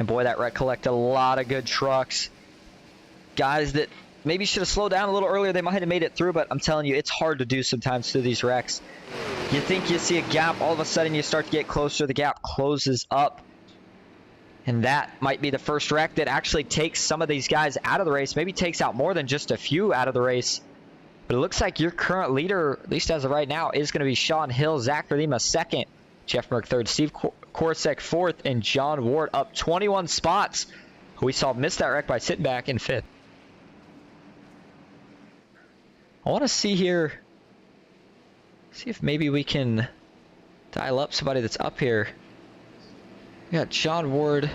And boy, that wreck collected a lot of good trucks. Guys that maybe should have slowed down a little earlier, they might have made it through, but I'm telling you, it's hard to do sometimes through these wrecks. You think you see a gap, all of a sudden you start to get closer, the gap closes up. And that might be the first wreck that actually takes some of these guys out of the race, maybe takes out more than just a few out of the race. But it looks like your current leader, at least as of right now, is going to be Sean Hill, Zach Lima second, Jeff Merck third, Steve Korsek fourth, and John Ward up 21 spots, who we saw miss that wreck by sitting back in 5th. I want to see here, see if maybe we can dial up somebody that's up here. We got John Ward.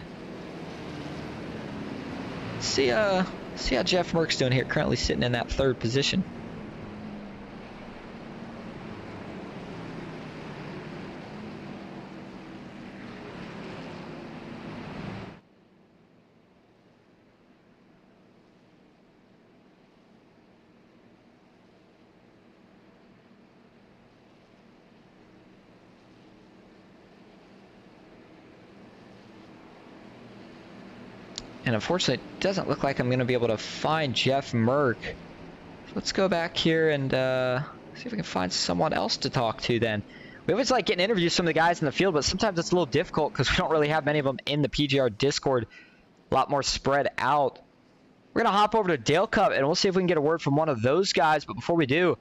See how Jeff Merck's doing here, currently sitting in that 3rd position. And unfortunately, it doesn't look like I'm going to be able to find Jeff Merck. So let's go back here and see if we can find someone else to talk to then. We always like getting interviews from the guys in the field, but sometimes it's a little difficult because we don't really have many of them in the PGR Discord. A lot more spread out. We're going to hop over to Dale Cup, and we'll see if we can get a word from one of those guys. But before we do,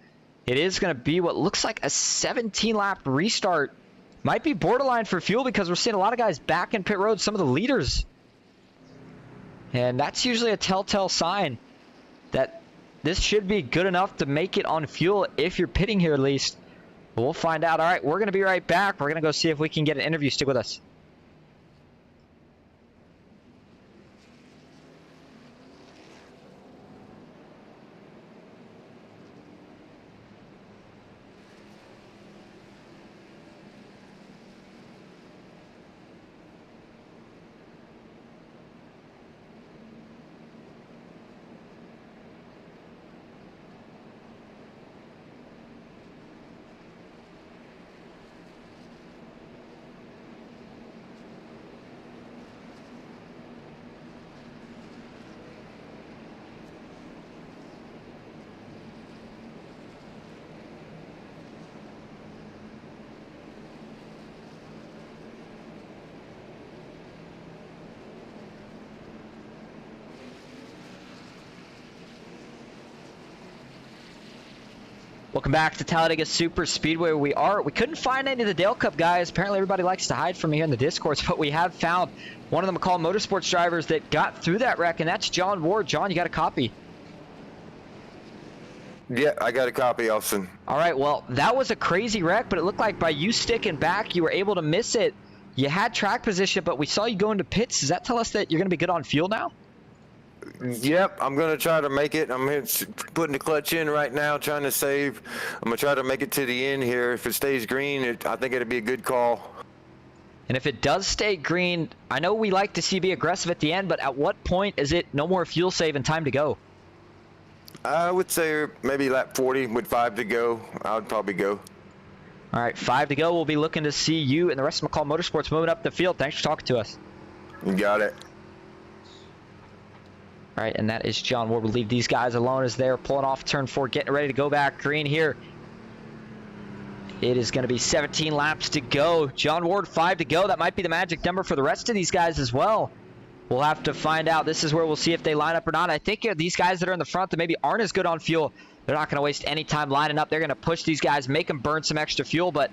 it is going to be what looks like a 17-lap restart. Might be borderline for fuel because we're seeing a lot of guys back in pit road, some of the leaders. And that's usually a telltale sign that this should be good enough to make it on fuel if you're pitting here at least. But we'll find out. All right, we're going to be right back. We're going to go see if we can get an interview. Stick with us. Welcome back to Talladega Superspeedway. We couldn't find any of the Dale Cup guys. Apparently everybody likes to hide from me here in the Discords, but we have found one of the McCall Motorsports drivers that got through that wreck, and that's John Ward. John, you got a copy? Yeah, I got a copy, Austin. All right, well, that was a crazy wreck, but it looked like by you sticking back, you were able to miss it. You had track position, but we saw you go into pits. Does that tell us that you're going to be good on fuel now? Yep, I'm going to try to make it. I'm here putting the clutch in right now, trying to save. I'm going to try to make it to the end here. If it stays green, I think it'll be a good call. And if it does stay green, I know we like to see you be aggressive at the end, but at what point is it no more fuel save and time to go? I would say maybe lap 40 with 5 to go. I would probably go. All right, 5 to go. We'll be looking to see you and the rest of McCall Motorsports moving up the field. Thanks for talking to us. You got it. All right, and that is John Ward. We'll leave these guys alone as they're pulling off turn 4, getting ready to go back green here. It is going to be 17 laps to go. John Ward, 5 to go. That might be the magic number for the rest of these guys as well. We'll have to find out. This is where we'll see if they line up or not. I think these guys that are in the front that maybe aren't as good on fuel, they're not going to waste any time lining up. They're going to push these guys, make them burn some extra fuel. But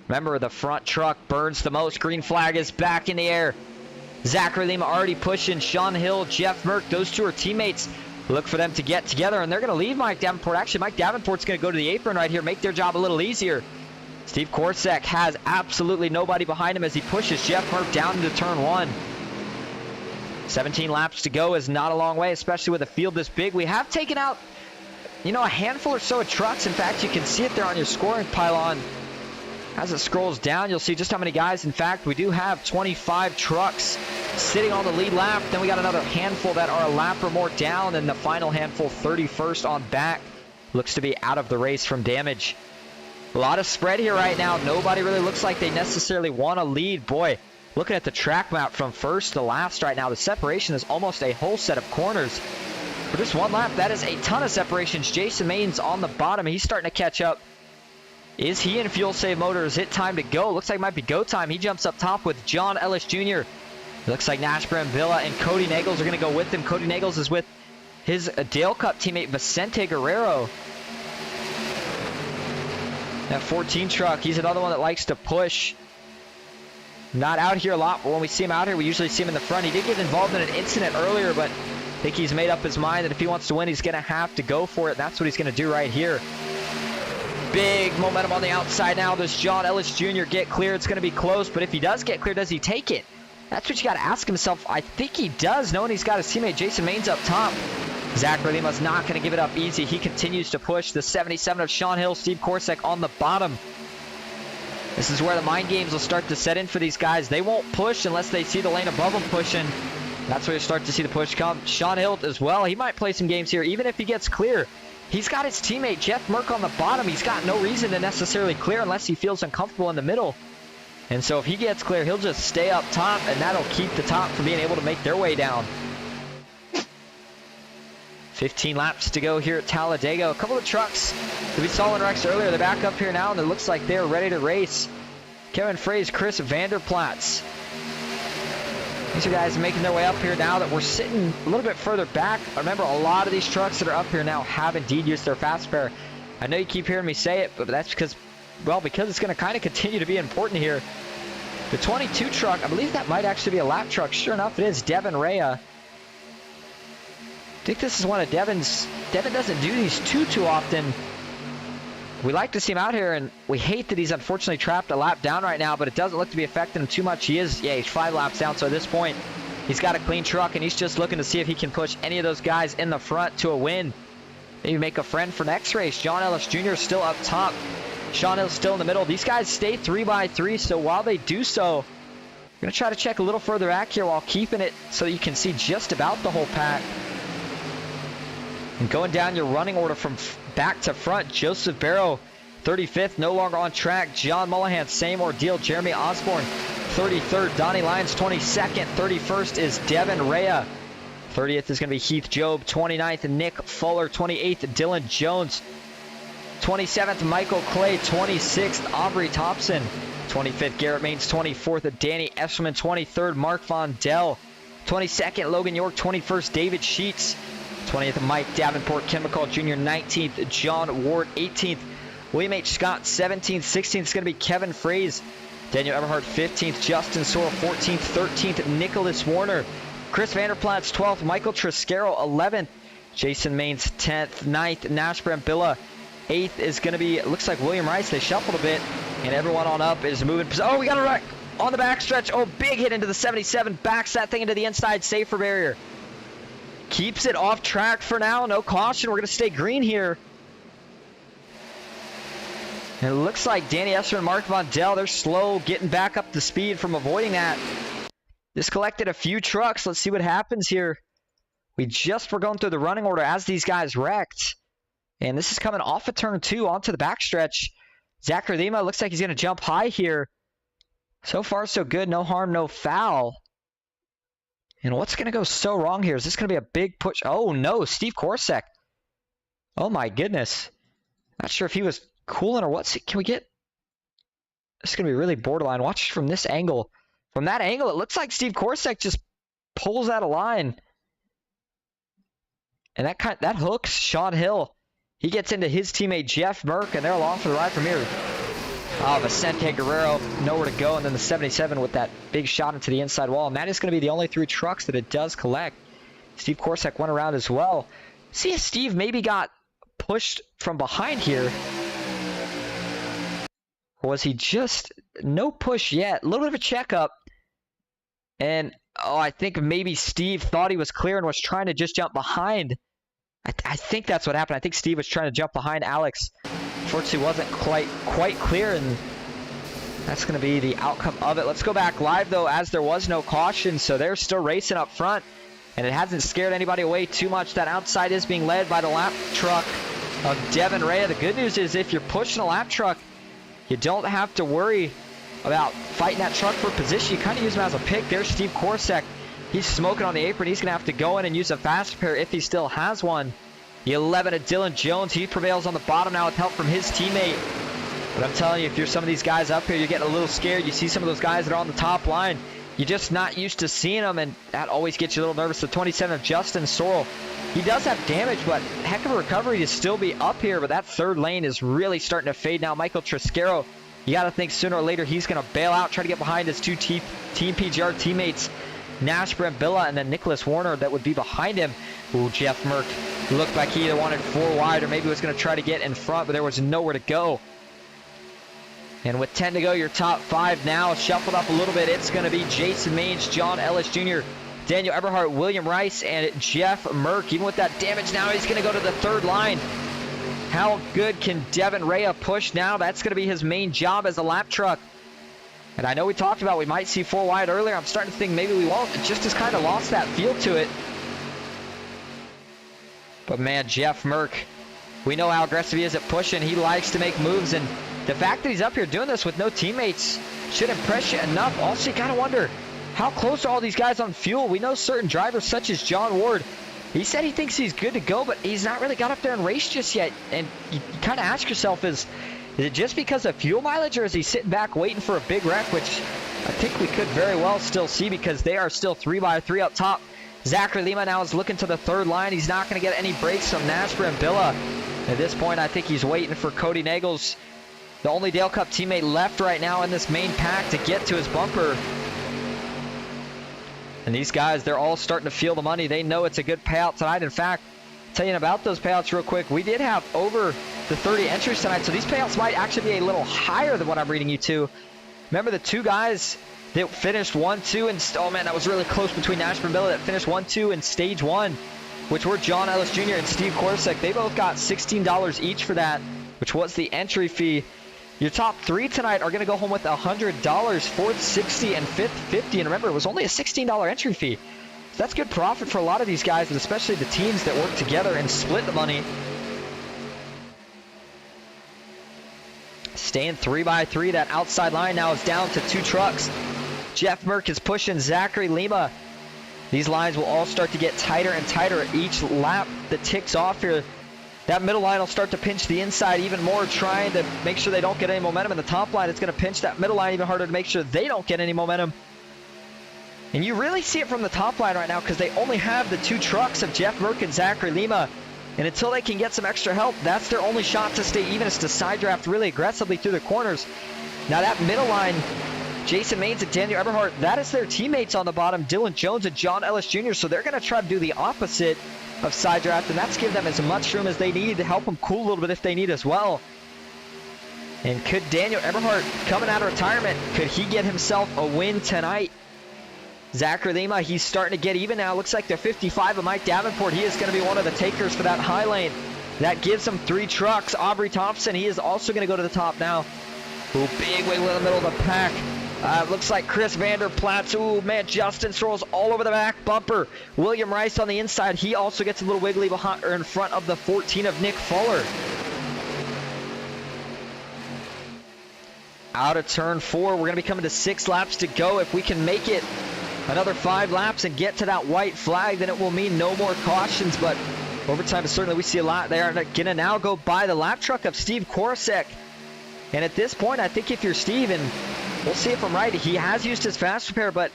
remember, the front truck burns the most. Green flag is back in the air. Zachary Lima already pushing. Sean Hill, Jeff Merck, those two are teammates. Look for them to get together, and they're going to leave Mike Davenport. Actually, Mike Davenport's going to go to the apron right here, make their job a little easier. Steve Korsak has absolutely nobody behind him as he pushes Jeff Merck down into turn 1. 17 laps to go is not a long way, especially with a field this big. We have taken out, a handful or so of trucks. In fact, you can see it there on your scoring pylon. As it scrolls down, you'll see just how many guys. In fact, we do have 25 trucks sitting on the lead lap. Then we got another handful that are a lap or more down, and the final handful, 31st on back, looks to be out of the race from damage. A lot of spread here right now. Nobody really looks like they necessarily want to lead. Boy, looking at the track map from first to last right now, the separation is almost a whole set of corners. For just one lap, that is a ton of separations. Jason Maines on the bottom. He's starting to catch up. Is he in fuel save mode, or is it time to go? Looks like it might be go time. He jumps up top with John Ellis Jr. Looks like Nash Brambilla and Cody Nagels are going to go with him. Cody Nagels is with his Dale Cup teammate Vicente Guerrero. That 14 truck, he's another one that likes to push. Not out here a lot, but when we see him out here, we usually see him in the front. He did get involved in an incident earlier, but I think he's made up his mind that if he wants to win, he's going to have to go for it. That's what he's going to do right here. Big momentum on the outside now. Does John Ellis Jr. get clear? It's going to be close, but if he does get clear, does he take it? That's what you got to ask himself. I think he does, knowing he's got his teammate Jason Maines up top. Zachary Lima's not going to give it up easy. He continues to push. The 77 of Sean Hill, Steve Korsak on the bottom. This is where the mind games will start to set in for these guys. They won't push unless they see the lane above them pushing. That's where you start to see the push come. Sean Hill as well. He might play some games here, even if he gets clear. He's got his teammate Jeff Merck on the bottom. He's got no reason to necessarily clear unless he feels uncomfortable in the middle. And so if he gets clear, he'll just stay up top, and that'll keep the top from being able to make their way down. 15 laps to go here at Talladega. A couple of trucks that we saw in Rex earlier, they're back up here now, and it looks like they're ready to race. Kevin Fraze, Chris Vanderplatz. These are guys making their way up here now that we're sitting a little bit further back. Remember, a lot of these trucks that are up here now have indeed used their fast spare. I know you keep hearing me say it, but that's because it's going to kind of continue to be important here. The 22 truck, I believe that might actually be a lap truck. Sure enough, it is Devin Rea. I think this is one of Devin's. Devin doesn't do these too often. We like to see him out here, and we hate that he's unfortunately trapped a lap down right now, but it doesn't look to be affecting him too much. He's 5 laps down, so at this point, he's got a clean truck, and he's just looking to see if he can push any of those guys in the front to a win. Maybe make a friend for next race. John Ellis Jr. is still up top. Sean Hill's still in the middle. These guys stay 3x3, so while they do so, we're going to try to check a little further back here while keeping it so that you can see just about the whole pack. And going down your running order from back to front, Joseph Barrow, 35th, no longer on track. John Mullahan, same ordeal. Jeremy Osborne, 33rd. Donnie Lyons, 22nd. 31st is Devin Rea. 30th is going to be Heath Job. 29th, Nick Fuller. 28th, Dylan Jones. 27th, Michael Clay. 26th, Aubrey Thompson. 25th, Garrett Maines. 24th, Danny Eshelman. 23rd, Mark Von Dell. 22nd, Logan York. 21st, David Sheets. 20th, Mike Davenport. Ken McCall Jr. 19th, John Ward. 18th, William H. Scott. 17th, 16th is going to be Kevin Fraze. Daniel Eberhardt 15th, Justin Sorrell 14th, 13th, Nicholas Warner. Chris Vanderplatz 12th, Michael Triscaro 11th, Jason Maines 10th, 9th, Nash Brambilla. 8th is going to be, it looks like William Rice. They shuffled a bit, and everyone on up is moving. Oh, we got a wreck on the backstretch. Oh, big hit into the 77. Backs that thing into the inside safer barrier. Keeps it off track for now. No caution. We're going to stay green here. And it looks like Danny Esser and Mark Von Dell, they're slow getting back up to speed from avoiding that. This collected a few trucks. Let's see what happens here. We just were going through the running order as these guys wrecked. And this is coming off of turn 2 onto the backstretch. Zachary Lima looks like he's going to jump high here. So far, so good. No harm, no foul. And what's going to go so wrong here? Is this going to be a big push? Oh, no. Steve Korsak. Oh, my goodness. Not sure if he was cooling or what. Can we get... This is going to be really borderline. Watch from this angle. From that angle, it looks like Steve Korsak just pulls out a line. And that hooks Sean Hill. He gets into his teammate Jeff Merck, and they're along for the ride from here. Oh, Vicente Guerrero, nowhere to go. And then the 77 with that big shot into the inside wall. And that is going to be the only 3 trucks that it does collect. Steve Korsak went around as well. See if Steve maybe got pushed from behind here. Or was he just... No push yet. A little bit of a checkup. And, oh, I think maybe Steve thought he was clear and was trying to just jump behind. I think that's what happened. I think Steve was trying to jump behind Alex. Unfortunately, wasn't quite clear, and that's going to be the outcome of it. Let's go back live, though, as there was no caution, so they're still racing up front, and it hasn't scared anybody away too much. That outside is being led by the lap truck of Devin Rea. The good news is if you're pushing a lap truck, you don't have to worry about fighting that truck for position. You kind of use him as a pick. There's Steve Korsak. He's smoking on the apron. He's going to have to go in and use a fast repair if he still has one. The 11 of Dylan Jones. He prevails on the bottom now with help from his teammate. But I'm telling you, if you're some of these guys up here, you're getting a little scared. You see some of those guys that are on the top line. You're just not used to seeing them, and that always gets you a little nervous. The 27 of Justin Sorrell. He does have damage, but heck of a recovery to still be up here. But that third lane is really starting to fade now. Michael Triscaro, you got to think sooner or later he's going to bail out, try to get behind his 2 Team PGR teammates, Nash Brambilla, and then Nicholas Warner that would be behind him. Ooh, Jeff Merck looked like he either wanted 4 wide or maybe was going to try to get in front, but there was nowhere to go. And with 10 to go, your top 5 now shuffled up a little bit. It's going to be Jason Maines, John Ellis Jr., Daniel Eberhardt, William Rice, and Jeff Merck. Even with that damage now, he's going to go to the 3rd line. How good can Devin Rea push now? That's going to be his main job as a lap truck. And I know we talked about we might see 4 wide earlier. I'm starting to think maybe we won't. It just has kind of lost that feel to it. But man, Jeff Merck, we know how aggressive he is at pushing. He likes to make moves, and the fact that he's up here doing this with no teammates should impress you enough. Also, you gotta wonder, how close are all these guys on fuel? We know certain drivers such as John Ward, he said he thinks he's good to go, but he's not really got up there and raced just yet. And you kind of ask yourself, is it just because of fuel mileage, or is he sitting back waiting for a big wreck, which I think we could very well still see, because they are still 3x3 up top. Zachary Lima now is looking to the 3rd line. He's not going to get any breaks from Nashper and Billa. At this point, I think he's waiting for Cody Nagels, the only Dale Cup teammate left right now in this main pack, to get to his bumper. And these guys, they're all starting to feel the money. They know it's a good payout tonight. In fact, tell you about those payouts real quick. We did have over the 30 entries tonight, so these payouts might actually be a little higher than what I'm reading you to. Remember the 2 guys that finished 1-2, and oh man, that was really close between Nash and Billa, that finished 1-2 in stage 1, which were John Ellis Jr. and Steve Korsak. They both got $16 each for that, which was the entry fee. Your top 3 tonight are going to go home with $100, 4th $60, and 5th $50. And remember, it was only a $16 entry fee. So that's good profit for a lot of these guys, and especially the teams that work together and split the money. Staying 3x3, that outside line now is down to 2 trucks. Jeff Merck is pushing Zachary Lima. These lines will all start to get tighter and tighter each lap that ticks off here. That middle line will start to pinch the inside even more, trying to make sure they don't get any momentum. And the top line, it's going to pinch that middle line even harder to make sure they don't get any momentum. And you really see it from the top line right now, because they only have the 2 trucks of Jeff Merck and Zachary Lima. And until they can get some extra help, that's their only shot to stay even, is to side draft really aggressively through the corners. Now that middle line, Jason Maines and Daniel Eberhardt, that is their teammates on the bottom, Dylan Jones and John Ellis Jr. So they're going to try to do the opposite of side draft, and that's give them as much room as they need to help them cool a little bit if they need as well. And could Daniel Eberhardt, coming out of retirement, could he get himself a win tonight? Zachary Lima, he's starting to get even now. Looks like the 55 of Mike Davenport, he is going to be one of the takers for that high lane. That gives him 3 trucks. Aubrey Thompson, he is also going to go to the top now. Ooh, big wiggle in the middle of the pack. Looks like Chris Vanderplatz. Ooh, man, Justin Stroll's all over the back bumper. William Rice on the inside. He also gets a little wiggly behind, or in front of the 14 of Nick Fuller. Out of turn 4, we're going to be coming to 6 laps to go. If we can make it another 5 laps and get to that white flag, then it will mean no more cautions. But overtime, certainly we see a lot. They are going to now go by the lap truck of Steve Korosek. And at this point, I think if you're Steve, and we'll see if I'm right, he has used his fast repair, but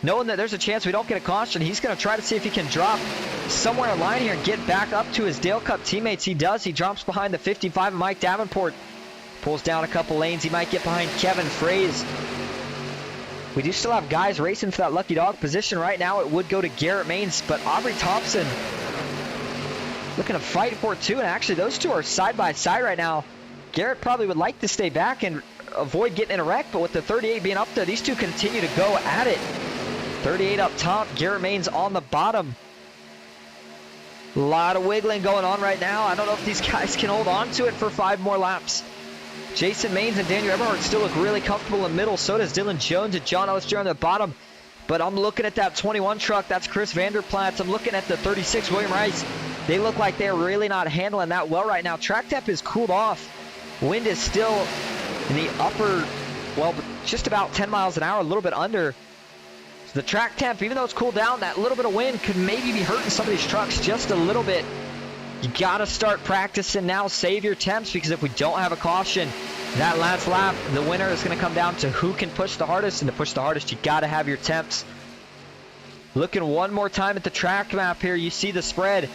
knowing that there's a chance we don't get a caution, he's going to try to see if he can drop somewhere in line here and get back up to his Dale Cup teammates. He does. He drops behind the 55 of Mike Davenport. Pulls down a couple lanes. He might get behind Kevin Fraze. We do still have guys racing for that lucky dog position. Right now it would go to Garrett Maines, but Aubrey Thompson looking to fight for it too. And actually those two are side by side right now. Garrett probably would like to stay back and avoid getting in a wreck, but with the 38 being up there, these two continue to go at it. 38 up top, Garrett Maines on the bottom. A lot of wiggling going on right now. I don't know if these guys can hold on to it for 5 more laps. Jason Maines and Daniel Eberhardt still look really comfortable in the middle. So does Dylan Jones and John Ellis on the bottom. But I'm looking at that 21 truck. That's Chris Vanderplatz. I'm looking at the 36 William Rice. They look like they're really not handling that well right now. Track temp is cooled off. Wind is still in the upper, well, just about 10 miles an hour, a little bit under. So the track temp, even though it's cooled down, that little bit of wind could maybe be hurting some of these trucks just a little bit. You got to start practicing now. Save your temps, because if we don't have a caution, that last lap, the winner is going to come down to who can push the hardest. And to push the hardest, you got to have your temps. Looking one more time at the track map here, you see the spread.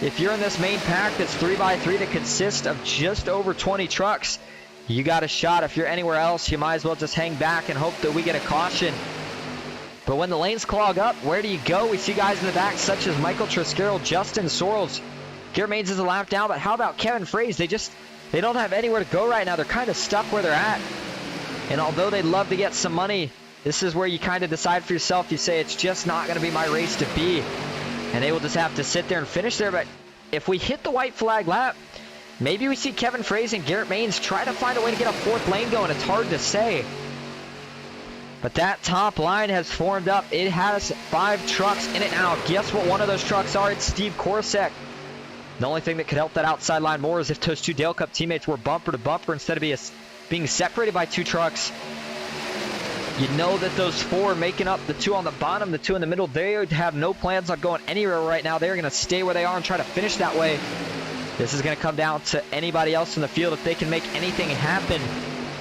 If you're in this main pack that's 3x3 that consists of just over 20 trucks, you got a shot. If you're anywhere else, you might as well just hang back and hope that we get a caution. But when the lanes clog up, where do you go? We see guys in the back such as Michael Triscarroll, Justin Sorrells. Garrett Maines is a lap down, but how about Kevin Fraze? They don't have anywhere to go right now. They're kind of stuck where they're at. And although they'd love to get some money, this is where you kind of decide for yourself. You say, it's just not going to be my race to be. And they will just have to sit there and finish there. But if we hit the white flag lap, maybe we see Kevin Fraze and Garrett Maines try to find a way to get a 4th lane going. It's hard to say. But that top line has formed up. It has 5 trucks in it now. Guess what one of those trucks are? It's Steve Korosek. The only thing that could help that outside line more is if those 2 Dale Cup teammates were bumper to bumper instead of being separated by 2 trucks. You know that those 4 making up the 2 on the bottom, the 2 in the middle, they have no plans on going anywhere right now. They're going to stay where they are and try to finish that way. This is going to come down to anybody else in the field if they can make anything happen.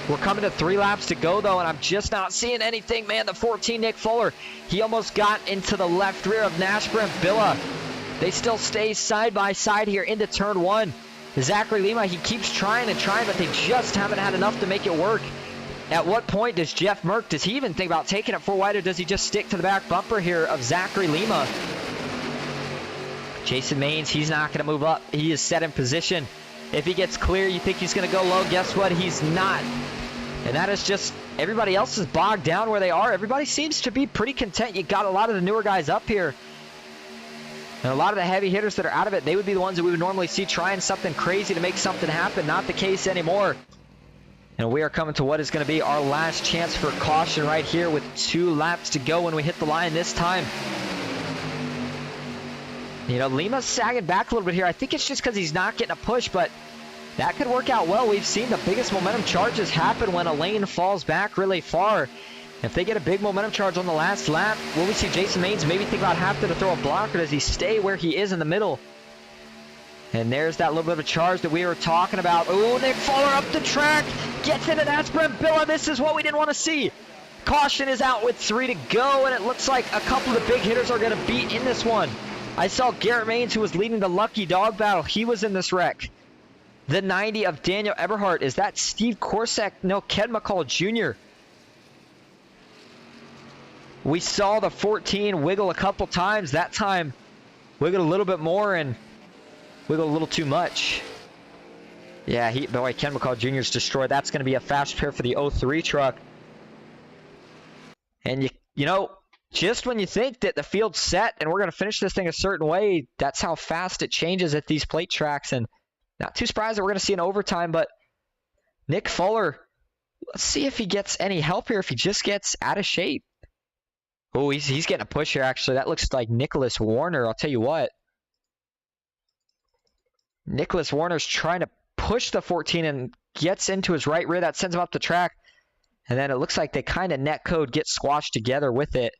We're coming to 3 laps to go, though, and I'm just not seeing anything, man. The 14, Nick Fuller, he almost got into the left rear of Nash Brambilla. They still stay side by side here into turn 1. Zachary Lima, he keeps trying and trying, but they just haven't had enough to make it work. At what point does Jeff Merck, does he even think about taking it 4 wide, or does he just stick to the back bumper here of Zachary Lima? Jason Maines, he's not going to move up. He is set in position. If he gets clear, you think he's going to go low. Guess what? He's not. And that is just, everybody else is bogged down where they are. Everybody seems to be pretty content. You got a lot of the newer guys up here. And a lot of the heavy hitters that are out of it, they would be the ones that we would normally see trying something crazy to make something happen. Not the case anymore. And we are coming to what is going to be our last chance for caution right here with 2 laps to go when we hit the line this time. You know, Lima's sagging back a little bit here. I think it's just because he's not getting a push, but that could work out well. We've seen the biggest momentum charges happen when a lane falls back really far. If they get a big momentum charge on the last lap, will we see Jason Maines maybe think about having to throw a block, or does he stay where he is in the middle? And there's that little bit of a charge that we were talking about. Oh, Nick Fuller up the track, gets into Nash Brambilla. This is what we didn't want to see. Caution is out with 3 to go, and it looks like a couple of the big hitters are going to be in this one. I saw Garrett Maines, who was leading the lucky dog battle. He was in this wreck. The 90 of Daniel Eberhardt. Is that Steve Korosek? No, Ken McCall Jr. We saw the 14 wiggle a couple times. That time, wiggled a little bit more and wiggled a little too much. Yeah, boy, Ken McCall Jr. is destroyed. That's going to be a fast repair for the 03 truck. And you know, just when you think that the field's set and we're going to finish this thing a certain way, that's how fast it changes at these plate tracks. And not too surprised that we're going to see an overtime, but Nick Fuller, let's see if he gets any help here, if he just gets out of shape. Oh, he's getting a push here, actually. That looks like Nicholas Warner. I'll tell you what. Nicholas Warner's trying to push the 14 and gets into his right rear. That sends him up the track. And then it looks like they kind of net code get squashed together with it.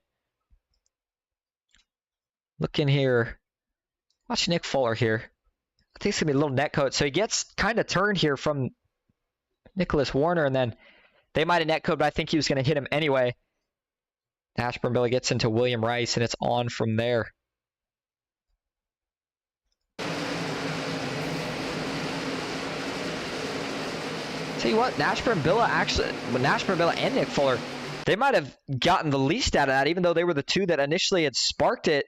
Looking here. Watch Nick Fuller here. I think it's going to be a little netcode. So he gets kind of turned here from Nicholas Warner, and then they might have netcode, but I think he was going to hit him anyway. Ashburn Billy gets into William Rice, and it's on from there. Tell you what, Nashburn Billa and Nick Fuller, they might have gotten the least out of that, even though they were the two that initially had sparked it.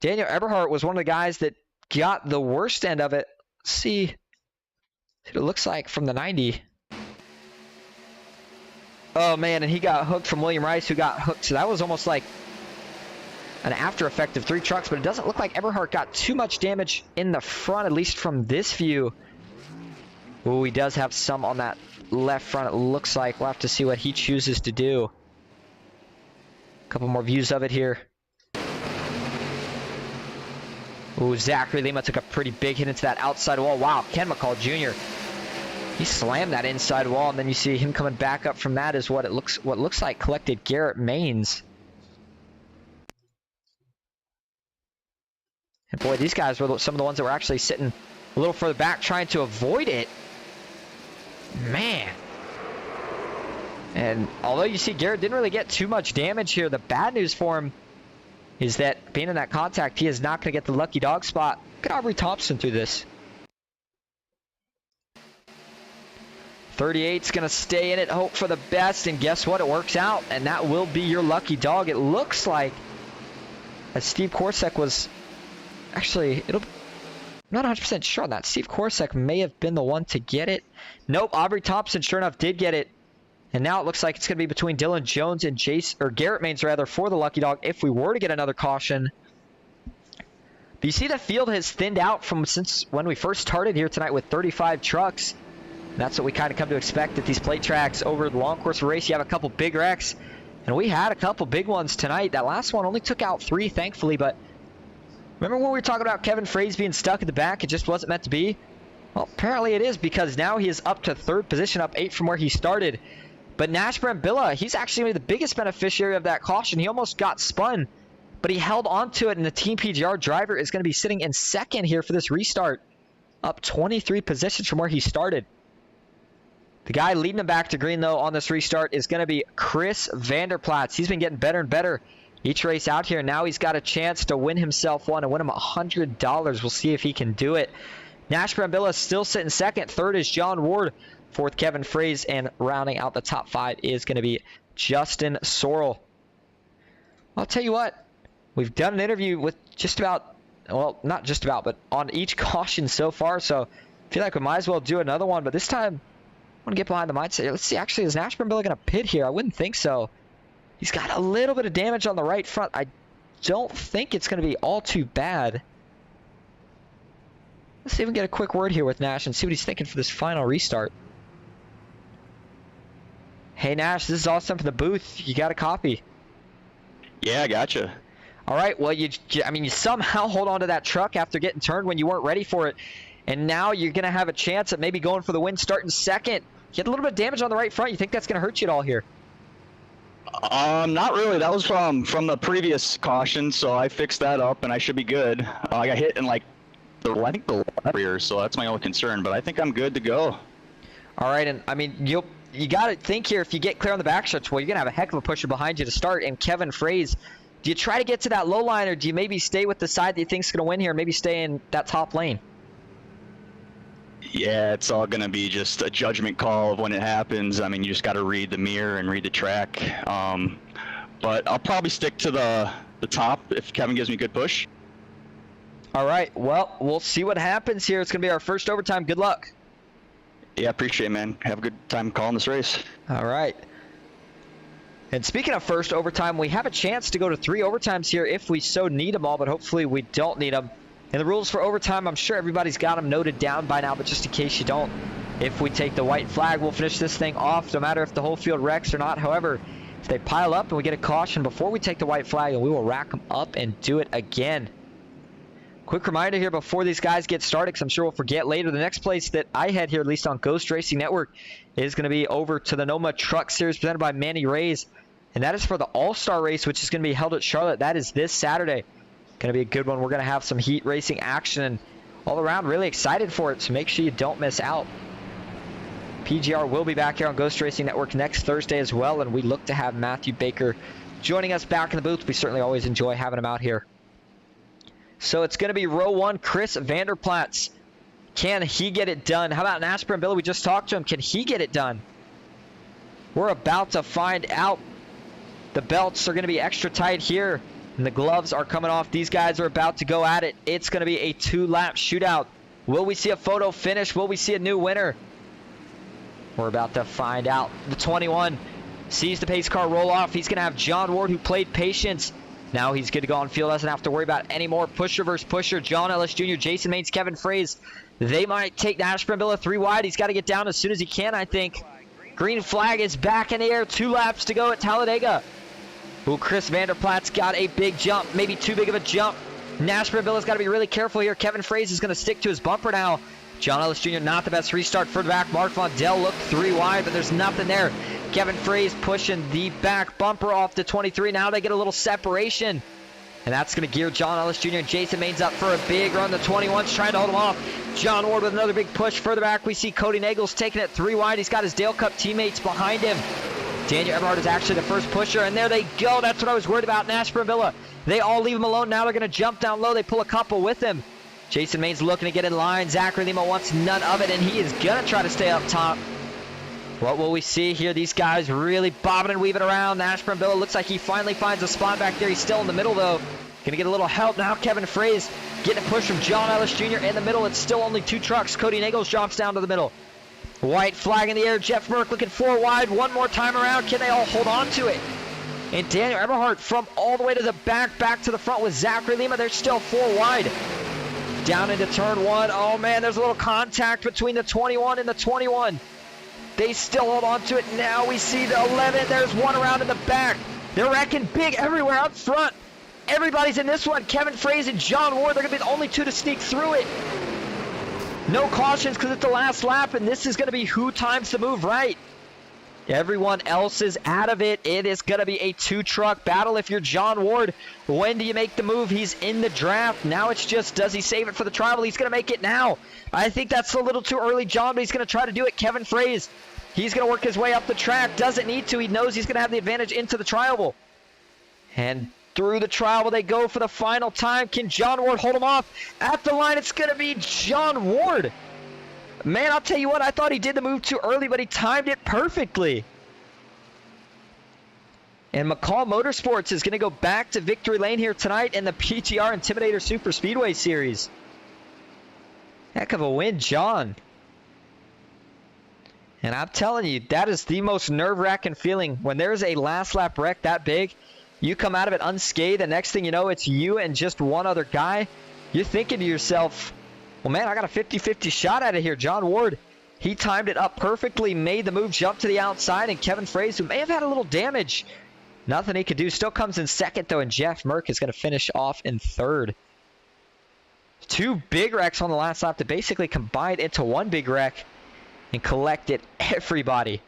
Daniel Eberhardt was one of the guys that got the worst end of it. Let's see what it looks like from the 90. Oh man, and he got hooked from William Rice, who got hooked. So that was almost like an after effect of 3 trucks, but it doesn't look like Eberhardt got too much damage in the front, at least from this view. Ooh, he does have some on that left front, it looks like. We'll have to see what he chooses to do. A couple more views of it here. Ooh, Zachary Lima took a pretty big hit into that outside wall. Wow, Ken McCall Jr. He slammed that inside wall, and then you see him coming back up from that is what looks like collected Garrett Maines. And boy, these guys were some of the ones that were actually sitting a little further back trying to avoid it. Man. And although you see Garrett didn't really get too much damage here, the bad news for him is that being in that contact, he is not going to get the lucky dog spot. Look at Aubrey Thompson through this. 38's going to stay in it, hope for the best, and guess what? It works out, and that will be your lucky dog. It looks like, as Steve Korsak was, actually, I'm not 100% sure on that. Steve Korsak may have been the one to get it. Nope, Aubrey Thompson, sure enough, did get it. And now it looks like it's going to be between Dylan Jones and Garrett Maines, rather, for the lucky dog if we were to get another caution. But you see the field has thinned out from since when we first started here tonight with 35 trucks. And that's what we kind of come to expect at these plate tracks over the long course of race. You have a couple big wrecks, and we had a couple big ones tonight. That last one only took out 3, thankfully, but remember when we were talking about Kevin Fraze being stuck at the back? It just wasn't meant to be? Well, apparently it is, because now he is up to 3rd position, up 8 from where he started. But Nash Brambilla, he's actually going to be the biggest beneficiary of that caution. He almost got spun, but he held on to it, and the Team PGR driver is going to be sitting in 2nd here for this restart, up 23 positions from where he started. The guy leading him back to green, though, on this restart is going to be Chris Vanderplatz. He's been getting better and better each race out here. Now he's got a chance to win himself one and win him $100. We'll see if he can do it. Nash Brambilla is still sitting 2nd. 3rd is John Ward. 4th, Kevin Fraze. And rounding out the top 5 is going to be Justin Sorrell. I'll tell you what. We've done an interview with just about, well, not just about, but on each caution so far. So I feel like we might as well do another one. But this time, I want to get behind the mindset. Let's see, actually, is Nash Brambilla going to pit here? I wouldn't think so. He's got a little bit of damage on the right front. I don't think it's going to be all too bad. Let's see if we can get a quick word here with Nash and see what he's thinking for this final restart. Hey, Nash, this is Austin from the booth. You got a copy? Yeah, I gotcha. All right, well, you somehow hold on to that truck after getting turned when you weren't ready for it. And now you're going to have a chance at maybe going for the win starting 2nd. You had a little bit of damage on the right front. You think that's going to hurt you at all here? Not really. That was from the previous caution, so I fixed that up, and I should be good. I got hit in, like, I think the rear, so that's my only concern, but I think I'm good to go. All right, and, I mean, you got to think here, if you get clear on the backstretch, well, you're going to have a heck of a pusher behind you to start, and Kevin Fraze, do you try to get to that low line, or do you maybe stay with the side that you think is going to win here, and maybe stay in that top lane? Yeah, it's all going to be just a judgment call of when it happens. I mean, you just got to read the mirror and read the track. But I'll probably stick to the top if Kevin gives me a good push. All right, well, we'll see what happens here. It's going to be our first overtime. Good luck. Yeah, appreciate it, man. Have a good time calling this race. All right. And speaking of first overtime, we have a chance to go to 3 overtimes here if we so need them all, but hopefully we don't need them. And the rules for overtime, I'm sure everybody's got them noted down by now, but just in case you don't, if we take the white flag, we'll finish this thing off no matter if the whole field wrecks or not. However, if they pile up and we get a caution before we take the white flag, we will rack them up and do it again. Quick reminder here before these guys get started, because I'm sure we'll forget later. The next place that I had here, at least on Ghost Racing Network, is going to be over to the NOMA Truck Series presented by Manny Reyes. And that is for the All-Star Race, which is going to be held at Charlotte. That is this Saturday. Going to be a good one. We're going to have some heat racing action and all around really excited for it, so make sure you don't miss out. PGR will be back here on Ghost Racing Network next Thursday as well, and we look to have Matthew Baker joining us back in the booth. We certainly always enjoy having him out here. So it's going to be row 1, Chris Vanderplatz. Can he get it done? How about Nasper and Billy? We just talked to him. Can he get it done? We're about to find out. The belts are going to be extra tight here, and the gloves are coming off. These guys are about to go at it. It's going to be a 2-lap shootout. Will we see a photo finish? Will we see a new winner? We're about to find out. The 21 sees the pace car roll off. He's going to have John Ward, who played patience. Now he's good to go on field. Doesn't have to worry about any more pusher versus pusher. John Ellis Jr., Jason Maines, Kevin Fraze. They might take Ashburn Billa 3 wide. He's got to get down as soon as he can, I think. Green flag is back in the air. 2 laps to go at Talladega. Ooh, Chris Vanderplatz got a big jump. Maybe too big of a jump. Ashburn Billa's got to be really careful here. Kevin Fraze is going to stick to his bumper now. John Ellis Jr. not the best restart further back. Mark Vondell looked 3 wide, but there's nothing there. Kevin Fraze pushing the back bumper off the 23. Now they get a little separation. And that's going to gear John Ellis Jr. and Jason Maines up for a big run. The 21's trying to hold him off. John Ward with another big push. Further back, we see Cody Nagels taking it 3 wide. He's got his Dale Cup teammates behind him. Daniel Eberhardt is actually the first pusher, and there they go. That's what I was worried about. Ashburn Villa. They all leave him alone. Now they're going to jump down low. They pull a couple with him. Jason Maines looking to get in line. Zachary Lima wants none of it, and he is going to try to stay up top. What will we see here? These guys really bobbing and weaving around. Ashburn Villa looks like he finally finds a spot back there. He's still in the middle, though. Going to get a little help now. Kevin Fraze getting a push from John Ellis Jr. in the middle. It's still only 2 trucks. Cody Nagels drops down to the middle. White flag in the air. Jeff Merck looking 4 wide. One more time around. Can they all hold on to it? And Daniel Eberhardt from all the way to the back to the front with Zachary Lima. They're still 4 wide. Down into turn 1. Oh, man, there's a little contact between the 21 and the 21. They still hold on to it. Now we see the 11. There's one around in the back. They're wrecking big everywhere up front. Everybody's in this one. Kevin Fraze and John Ward. They're going to be the only 2 to sneak through it. No cautions because it's the last lap, and this is going to be who times the move right. Everyone else is out of it. It is going to be a 2-truck battle. If you're John Ward, when do you make the move? He's in the draft. Now it's just, does he save it for the tribal? He's going to make it now. I think that's a little too early, John, but he's going to try to do it. Kevin Fraze, he's going to work his way up the track. Doesn't need to. He knows he's going to have the advantage into the tribal. And through the tribal they go for the final time. Can John Ward hold him off? At the line, it's going to be John Ward. Man, I'll tell you what, I thought he did the move too early, but he timed it perfectly. And McCall Motorsports is going to go back to victory lane here tonight in the PGR Intimidator Superspeedway Series. Heck of a win, John. And I'm telling you, that is the most nerve-wracking feeling. When there's a last lap wreck that big, you come out of it unscathed, the next thing you know, it's you and just one other guy. You're thinking to yourself, well, man, I got a 50-50 shot out of here. John Ward, he timed it up perfectly, made the move, jumped to the outside, and Kevin Fraze, who may have had a little damage, nothing he could do. Still comes in second, though, and Jeff Merck is going to finish off in third. 2 big wrecks on the last lap that basically combined into 1 big wreck and collected everybody.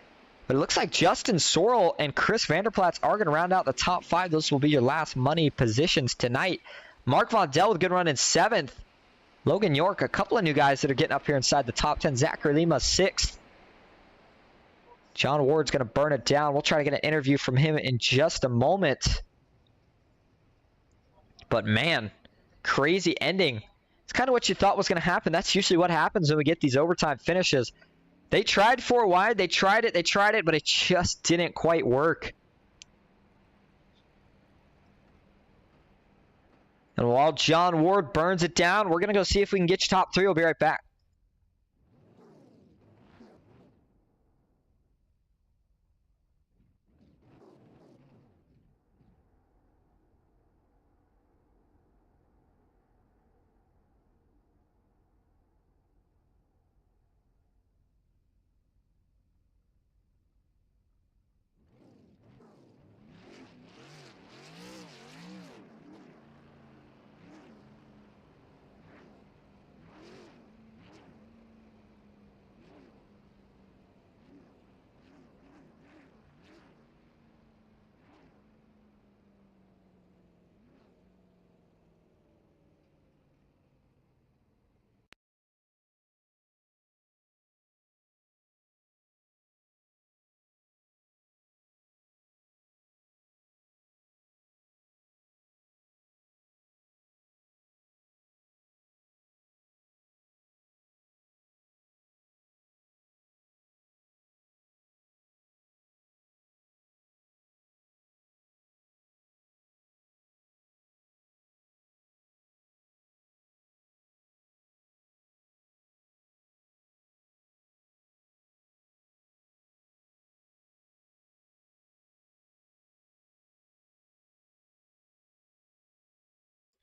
But it looks like Justin Sorrell and Chris Vanderplatz are going to round out the top 5. Those will be your last money positions tonight. Mark Vondell with a good run in 7th. Logan York, a couple of new guys that are getting up here inside the top 10. Zachary Lima, 6th. John Ward's going to burn it down. We'll try to get an interview from him in just a moment. But, man, crazy ending. It's kind of what you thought was going to happen. That's usually what happens when we get these overtime finishes. They tried 4 wide. They tried it, but it just didn't quite work. And while John Ward burns it down, we're going to go see if we can get you top 3. We'll be right back.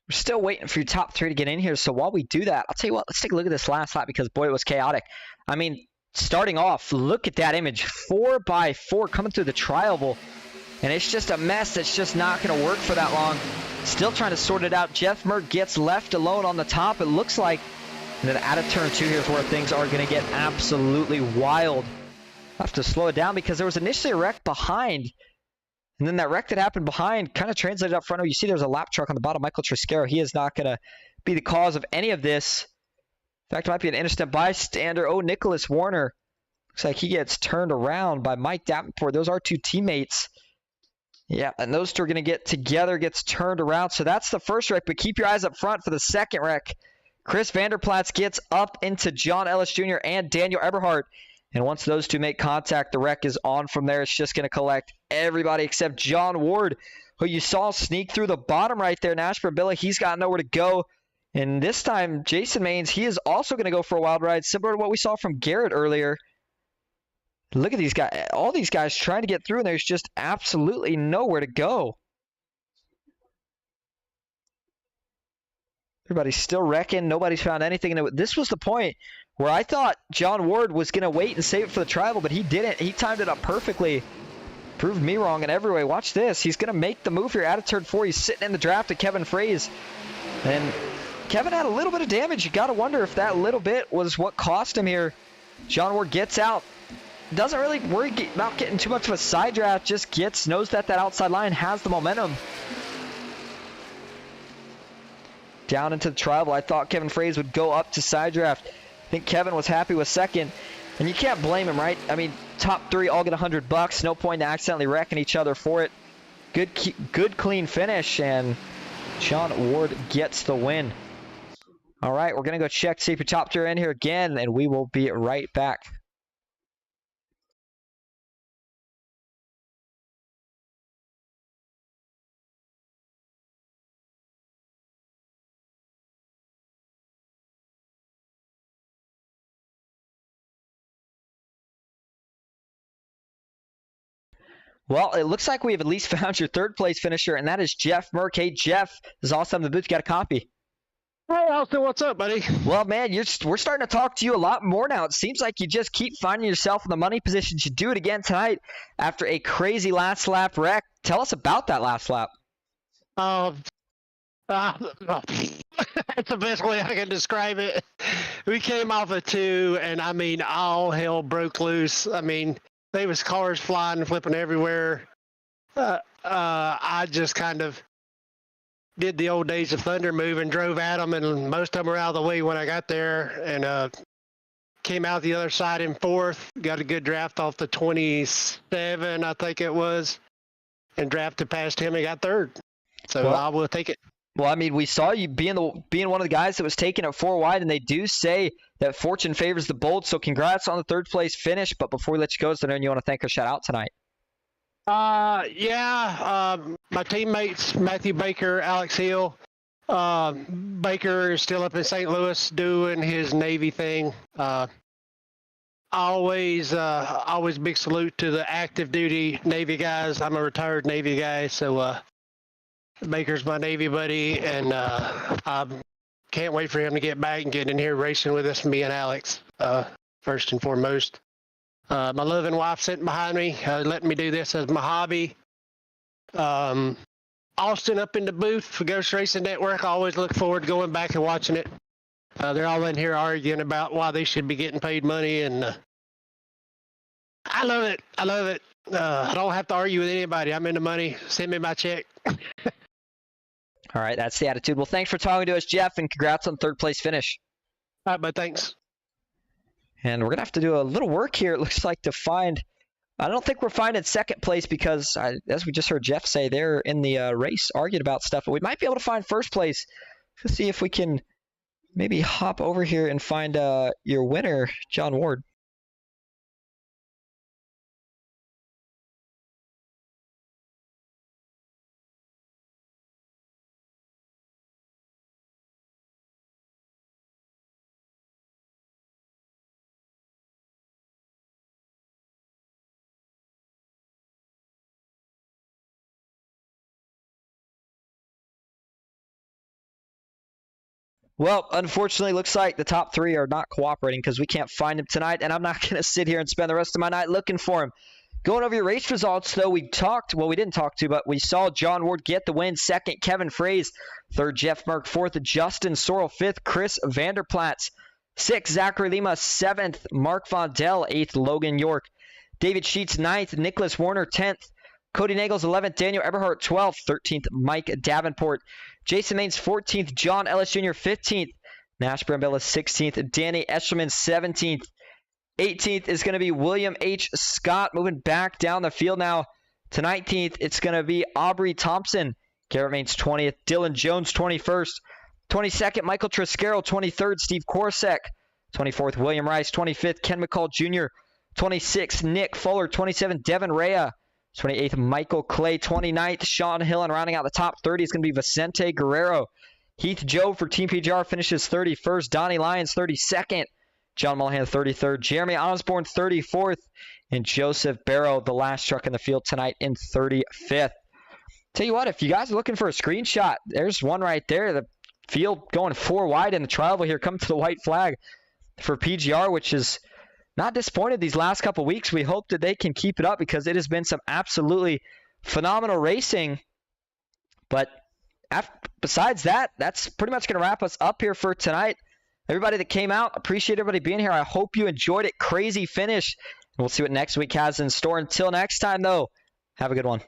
We're still waiting for your top 3 to get in here. So while we do that, I'll tell you what, let's take a look at this last lap because, boy, it was chaotic. I mean, starting off, look at that image. 4x4 coming through the tri-oval. And it's just a mess that's just not going to work for that long. Still trying to sort it out. Jeff Merck gets left alone on the top, it looks like. And then out of turn 2 here is where things are going to get absolutely wild. I have to slow it down because there was initially a wreck behind. And then that wreck that happened behind kind of translated up front. Oh, you see there's a lap truck on the bottom. Michael Triscaro, he is not going to be the cause of any of this. In fact, it might be an innocent bystander. Oh, Nicholas Warner. Looks like he gets turned around by Mike Davenport. Those are 2 teammates. Yeah, and those 2 are going to get together, gets turned around. So that's the first wreck, but keep your eyes up front for the second wreck. Chris Vanderplatz gets up into John Ellis Jr. and Daniel Eberhardt. And once those 2 make contact, the wreck is on from there. It's just going to collect everybody except John Ward, who you saw sneak through the bottom right there. Nashburn Billy, he's got nowhere to go. And this time, Jason Maines, he is also going to go for a wild ride, similar to what we saw from Garrett earlier. Look at these guys, all these guys trying to get through, and there's just absolutely nowhere to go. Everybody's still wrecking. Nobody's found anything. And this was the point where I thought John Ward was going to wait and save it for the tribal, but he didn't. He timed it up perfectly. Proved me wrong in every way. Watch this. He's going to make the move here out of turn 4. He's sitting in the draft of Kevin Fraze. And Kevin had a little bit of damage. You got to wonder if that little bit was what cost him here. John Ward gets out. Doesn't really worry about getting too much of a side draft. Just knows that outside line has the momentum. Down into the tribal. I thought Kevin Fraze would go up to side draft. I think Kevin was happy with second. And you can't blame him, right? I mean, top 3 all get $100. No point in accidentally wrecking each other for it. Good clean finish. And John Ward gets the win. All right, we're going to go check, see if your top 3 are in here again. And we will be right back. Well, it looks like we have at least found your 3rd place finisher, and that is Jeff Merck. Hey, Jeff, this is awesome. The booth got a copy. Hey, Austin, what's up, buddy? Well, man, we're starting to talk to you a lot more now. It seems like you just keep finding yourself in the money position to do it again tonight after a crazy last lap wreck. Tell us about that last lap. That's the best way I can describe it. We came off a 2, and I mean, all hell broke loose. I mean, there was cars flying and flipping everywhere. I just kind of did the old Days of Thunder move and drove at them, and most of them were out of the way when I got there, and came out the other side in 4th. Got a good draft off the 27, I think it was, and drafted past him and got 3rd. So well, I will take it. Well, I mean, we saw you being one of the guys that was taken at 4 wide, and they do say that fortune favors the bold. So congrats on the 3rd place finish. But before we let you go, is there anyone you want to thank or shout out tonight? My teammates, Matthew Baker, Alex Hill. Baker is still up in St. Louis doing his Navy thing. Always big salute to the active duty Navy guys. I'm a retired Navy guy, so Baker's my Navy buddy, and I can't wait for him to get back and get in here racing with us, me and Alex, first and foremost. My loving wife sitting behind me, letting me do this as my hobby. Austin up in the booth for Ghost Racing Network. I always look forward to going back and watching it. They're all in here arguing about why they should be getting paid money, and I love it. I don't have to argue with anybody. I'm in the money. Send me my check. All right, that's the attitude. Well, thanks for talking to us, Jeff, and congrats on 3rd place finish. All right, but thanks. And we're going to have to do a little work here, it looks like, to find – I don't think we're finding 2nd place because, as we just heard Jeff say, they're in the race arguing about stuff. But we might be able to find 1st place. Let's see if we can maybe hop over here and find your winner, John Ward. Well, unfortunately, looks like the top three are not cooperating because we can't find him tonight, and I'm not going to sit here and spend the rest of my night looking for him. Going over your race results, though, we didn't talk to, but we saw John Ward get the win. Second, Kevin Fraze. Third, Jeff Merck. Fourth, Justin Sorrell. Fifth, Chris Vanderplatz. Sixth, Zachary Lima. Seventh, Mark Vondell. Eighth, Logan York. David Sheets, ninth. Nicholas Warner, 10th. Cody Nagels, 11th. Daniel Eberhardt, 12th. 13th, Mike Davenport. Jason Maines, 14th. John Ellis Jr., 15th. Nash Brambilla, 16th. Danny Eshelman, 17th. 18th is going to be William H. Scott. Moving back down the field now to 19th. It's going to be Aubrey Thompson. Garrett Maines, 20th. Dylan Jones, 21st. 22nd, Michael Triscaro. 23rd, Steve Korsek. 24th, William Rice. 25th, Ken McCall Jr. 26th, Nick Fuller. 27th, Devin Rea. 28th, Michael Clay. 29th, Sean Hill. And rounding out the top 30 is going to be Vicente Guerrero. Heath Joe for Team PGR finishes 31st. Donnie Lyons, 32nd. John Mullahan, 33rd. Jeremy Osborne, 34th. And Joseph Barrow, the last truck in the field tonight, in 35th. Tell you what, if you guys are looking for a screenshot, there's one right there. The field going 4 wide in the tri-oval here, coming to the white flag for PGR, which is not disappointed these last couple weeks. We hope that they can keep it up because it has been some absolutely phenomenal racing. But besides that, that's pretty much going to wrap us up here for tonight. Everybody that came out, appreciate everybody being here. I hope you enjoyed it. Crazy finish. And we'll see what next week has in store. Until next time, though, have a good one.